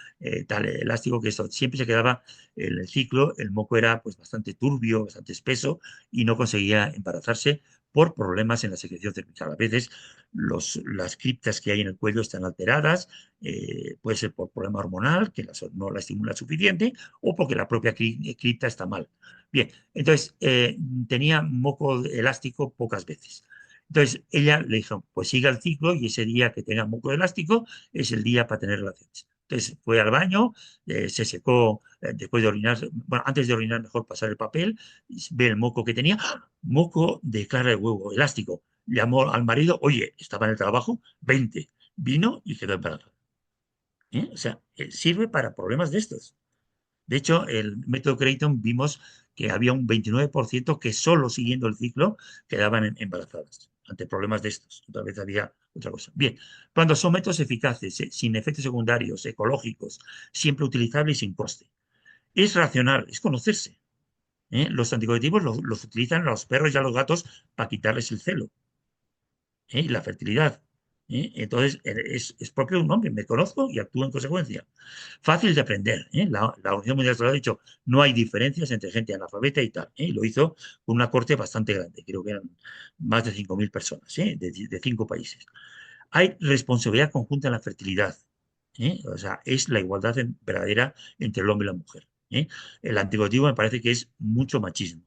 tal elástico que esto siempre se quedaba en el ciclo, el moco era pues bastante turbio, bastante espeso y no conseguía embarazarse por problemas en la secreción cervical. A veces las criptas que hay en el cuello están alteradas, puede ser por problema hormonal, que no la estimula suficiente, o porque la propia cripta está mal. Bien, entonces tenía moco elástico pocas veces. Entonces ella le dijo, pues siga el ciclo y ese día que tenga moco elástico es el día para tener relaciones. Entonces fue al baño, se secó después de orinar, bueno, antes de orinar mejor pasar el papel, ve el moco que tenía, ¡ah! Moco de clara de huevo, elástico. Llamó al marido, oye, estaba en el trabajo, 20, vino y quedó embarazada. O sea, sirve para problemas de estos. De hecho, el método Creighton vimos que había un 29% que solo siguiendo el ciclo quedaban embarazadas ante problemas de estos. Otra vez había otra cosa. Bien, cuando son métodos eficaces, sin efectos secundarios, ecológicos, siempre utilizables y sin coste. Es racional, es conocerse. Los anticonceptivos los utilizan los perros y a los gatos para quitarles el celo y la fertilidad. Entonces, es propio de un hombre, me conozco y actúo en consecuencia. Fácil de aprender. La Organización Mundial de la Salud ha dicho, no hay diferencias entre gente analfabeta y tal. Y lo hizo con una corte bastante grande, creo que eran más de 5.000 personas, de 5 países. Hay responsabilidad conjunta en la fertilidad. O sea, es la igualdad verdadera entre el hombre y la mujer. El anticonceptivo me parece que es mucho machismo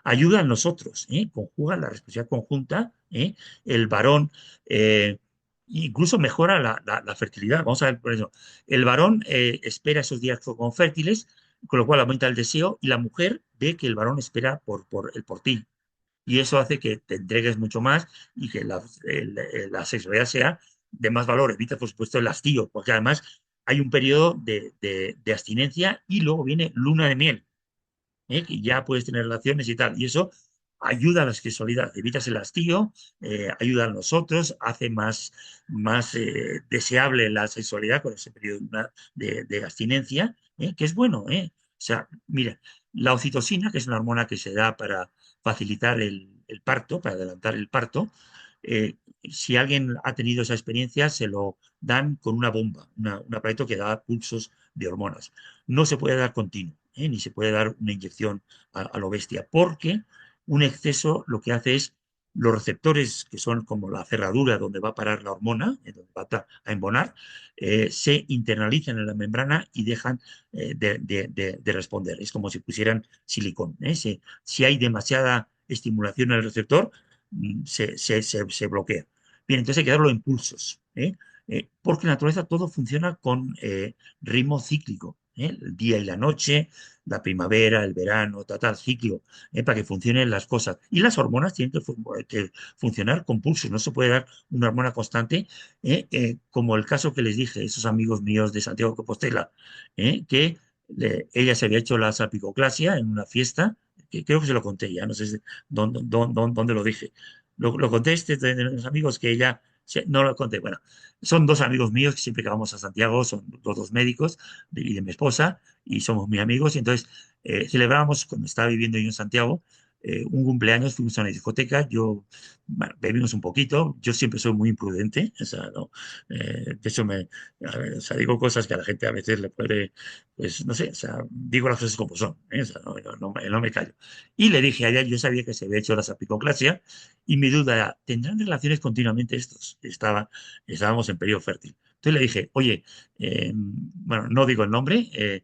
ayuda a nosotros, conjuga la responsabilidad conjunta, el varón incluso mejora la fertilidad. Vamos a ver por eso. El varón espera esos días como fértiles, con lo cual aumenta el deseo y la mujer ve que el varón espera por ti. Y eso hace que te entregues mucho más y que la sexualidad sea de más valor. Evita, por supuesto, el hastío, porque además hay un periodo de abstinencia y luego viene luna de miel. Que ya puedes tener relaciones y tal. Y eso ayuda a la sexualidad, evitas el hastío, ayuda a nosotros, hace más deseable la sexualidad con ese periodo de abstinencia, que es bueno. O sea, mira, la oxitocina, que es una hormona que se da para facilitar el parto, para adelantar el parto, si alguien ha tenido esa experiencia, se lo dan con una bomba, un aparato que da pulsos de hormonas. No se puede dar continuo, ni se puede dar una inyección a lo bestia, porque un exceso lo que hace es los receptores, que son como la cerradura donde va a parar la hormona, donde va a embonar, se internalizan en la membrana y dejan de responder. Es como si pusieran silicón. Si hay demasiada estimulación en el receptor, se bloquea. Bien, entonces hay que darlo en pulsos. Porque en la naturaleza todo funciona con ritmo cíclico. El día y la noche, la primavera, el verano, tal, ciclo, para que funcionen las cosas. Y las hormonas tienen que funcionar con pulsos, no se puede dar una hormona constante, como el caso que les dije, esos amigos míos de Santiago de Compostela, que ella se había hecho la salpicoclasia en una fiesta, que creo que se lo conté ya, no sé dónde lo dije. Lo conté de los amigos que ella, no lo conté, bueno, son dos amigos míos que siempre que vamos a Santiago son los dos médicos y de mi esposa y somos muy amigos y entonces celebramos cuando estaba viviendo yo en Santiago un cumpleaños, fuimos a una discoteca, bueno, bebimos un poquito, yo siempre soy muy imprudente, o sea, no, de hecho a ver, o sea, digo cosas que a la gente a veces le puede, pues no sé, o sea, digo las cosas como son, o sea, no me callo. Y le dije a ella, yo sabía que se había hecho la sapicoclasia y mi duda era, ¿tendrán relaciones continuamente estos? Estábamos en periodo fértil. Entonces le dije, oye, bueno, no digo el nombre,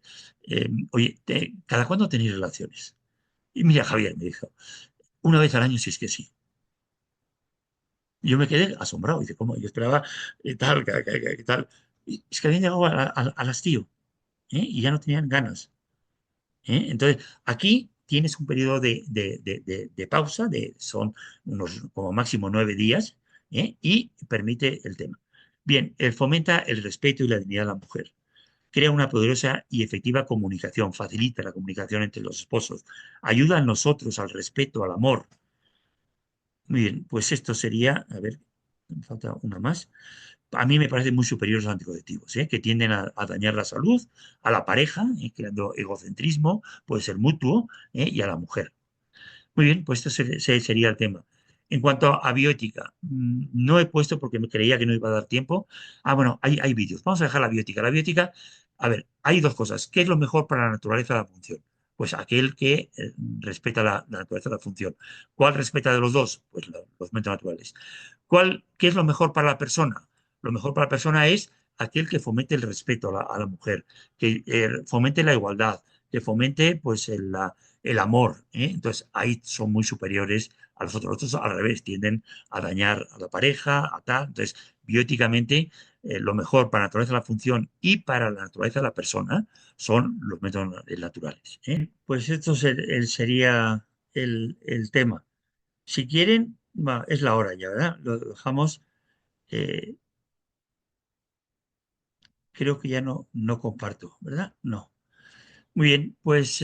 oye, ¿cada cuándo tenéis relaciones? Y mira, Javier me dijo, una vez al año si es que sí. Y yo me quedé asombrado, dice, ¿cómo? Yo esperaba tal, tal. Y es que habían llegado al hastío, y ya no tenían ganas. Entonces, aquí tienes un periodo de pausa, son unos como máximo 9 días, y permite el tema. Bien, fomenta el respeto y la dignidad de la mujer. Crea una poderosa y efectiva comunicación, facilita la comunicación entre los esposos, ayuda a nosotros al respeto, al amor. Muy bien, pues esto sería, a ver, me falta una más. A mí me parecen muy superiores los anticonceptivos, que tienden a dañar la salud, a la pareja, creando egocentrismo, puede ser mutuo, y a la mujer. Muy bien, pues esto sería el tema. En cuanto a bioética, no he puesto porque me creía que no iba a dar tiempo. Ah, bueno, hay vídeos. Vamos a dejar la biótica. La biótica, a ver, hay dos cosas. ¿Qué es lo mejor para la naturaleza de la función? Pues aquel que respeta la naturaleza de la función. ¿Cuál respeta de los dos? Pues los métodos naturales. ¿Qué es lo mejor para la persona? Lo mejor para la persona es aquel que fomente el respeto a la mujer, que fomente la igualdad, que fomente pues el amor. Entonces, ahí son muy superiores a los otros. Los otros, al revés, tienden a dañar a la pareja, a tal. Entonces, bióticamente, lo mejor para la naturaleza de la función y para la naturaleza de la persona son los métodos naturales. Pues esto sería el tema. Si quieren, es la hora ya, ¿verdad? Lo dejamos. eh, Creo que ya no comparto, ¿verdad? No. Muy bien, pues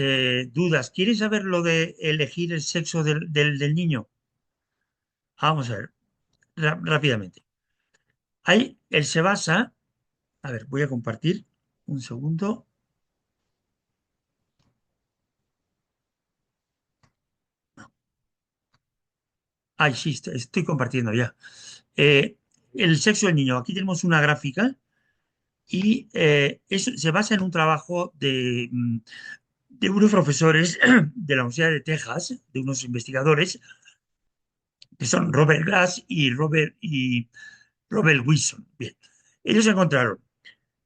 dudas. ¿Quieres saber lo de elegir el sexo del niño? Vamos a ver, rápidamente. Él se basa, a ver, voy a compartir un segundo. Ay, sí, estoy compartiendo ya. Eh, el sexo del niño. Aquí tenemos una gráfica y eso se basa en un trabajo de unos profesores de la Universidad de Texas, de unos investigadores, que son Robert Glass y Robert Wilson. Bien, ellos encontraron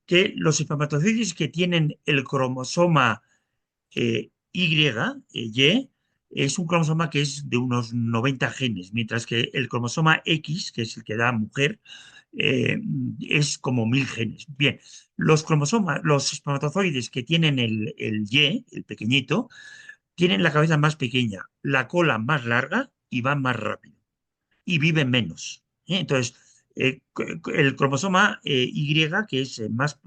que los espermatozoides que tienen el cromosoma Y, es un cromosoma que es de unos 90 genes, mientras que el cromosoma X, que es el que da mujer, eh, es como 1000 genes. Bien, los espermatozoides que tienen el Y, el pequeñito, tienen la cabeza más pequeña, la cola más larga y van más rápido y viven menos. Entonces, el cromosoma Y, que es más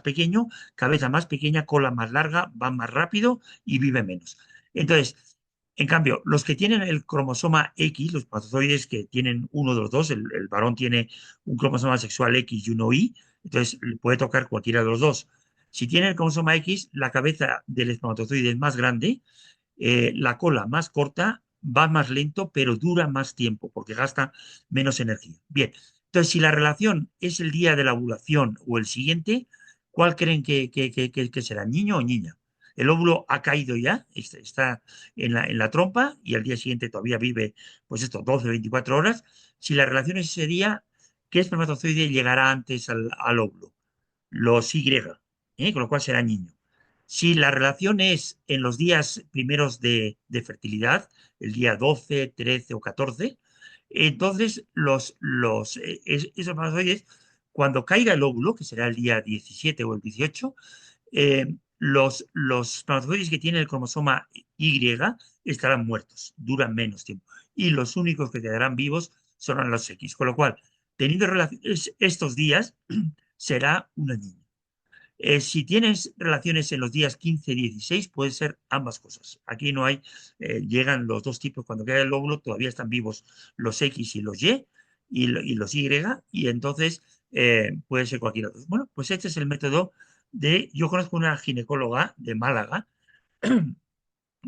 pequeño, cabeza más pequeña, cola más larga, va más rápido y vive menos. Entonces, en cambio, los que tienen el cromosoma X, los espermatozoides que tienen uno de los dos, el varón tiene un cromosoma sexual X y uno Y, entonces le puede tocar cualquiera de los dos. Si tiene el cromosoma X, la cabeza del espermatozoide es más grande, la cola más corta, va más lento, pero dura más tiempo porque gasta menos energía. Bien, entonces si la relación es el día de la ovulación o el siguiente, ¿cuál creen que será, niño o niña? El óvulo ha caído ya, está en la trompa y al día siguiente todavía vive, pues esto, 12, 24 horas. Si la relación es ese día, ¿qué espermatozoide llegará antes al óvulo? Los Y, con lo cual será niño. Si la relación es en los días primeros de fertilidad, el día 12, 13 o 14, entonces esos espermatozoides, cuando caiga el óvulo, que será el día 17 o el 18, los espermatozoides que tienen el cromosoma Y estarán muertos, duran menos tiempo. Y los únicos que quedarán vivos serán los X. Con lo cual, teniendo relaciones estos días, será una niña. Si tienes relaciones en los días 15 16, puede ser ambas cosas. Aquí no hay, llegan los dos tipos, cuando queda el óvulo todavía están vivos los X y los y los Y, y entonces puede ser cualquiera de los dos. Bueno, pues este es el método yo conozco una ginecóloga de Málaga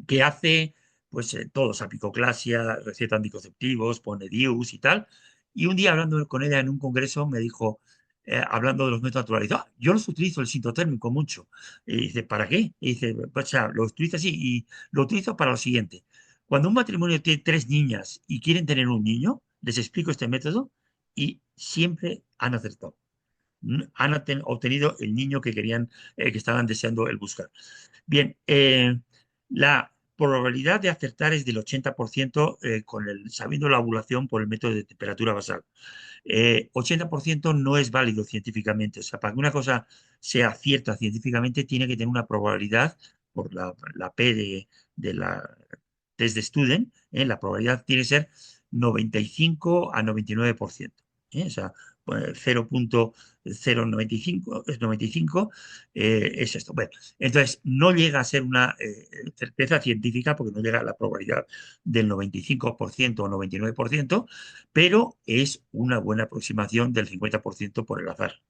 que hace pues todos, apicoclasia, receta anticonceptivos, pone DIUs y tal. Y un día hablando con ella en un congreso me dijo, hablando de los métodos naturales, "Ah, yo los utilizo el sintotérmico mucho". Y dice, ¿para qué? Y dice, pues, o sea, lo utilizo así y lo utilizo para lo siguiente. Cuando un matrimonio tiene 3 niñas y quieren tener un niño, les explico este método y siempre han acertado. han obtenido el niño que querían, que estaban deseando el buscar. Bien, la probabilidad de acertar es del 80% sabiendo la ovulación por el método de temperatura basal. 80% no es válido científicamente. O sea, para que una cosa sea cierta científicamente, tiene que tener una probabilidad por la P de la test de Student, la probabilidad tiene que ser 95 a 99%. O sea, pues, 0.095 es 95, es esto. Bueno, entonces no llega a ser una certeza científica porque no llega a la probabilidad del 95% o 99%, pero es una buena aproximación del 50% por el azar.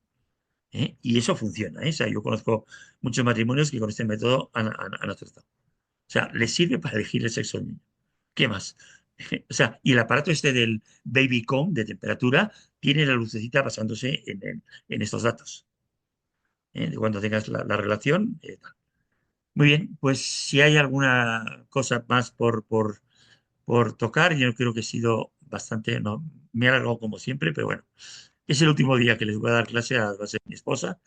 Y eso funciona. O sea, yo conozco muchos matrimonios que con este método han acertado. O sea, les sirve para elegir el sexo del niño. ¿Qué más? O sea, y el aparato este del babycom de temperatura tiene la lucecita basándose en estos datos. De cuando tengas la relación. Tal. Muy bien, pues si hay alguna cosa más por tocar, yo creo que he sido bastante, no, me he alargado como siempre, pero bueno, es el último día que les voy a dar clase a mi esposa.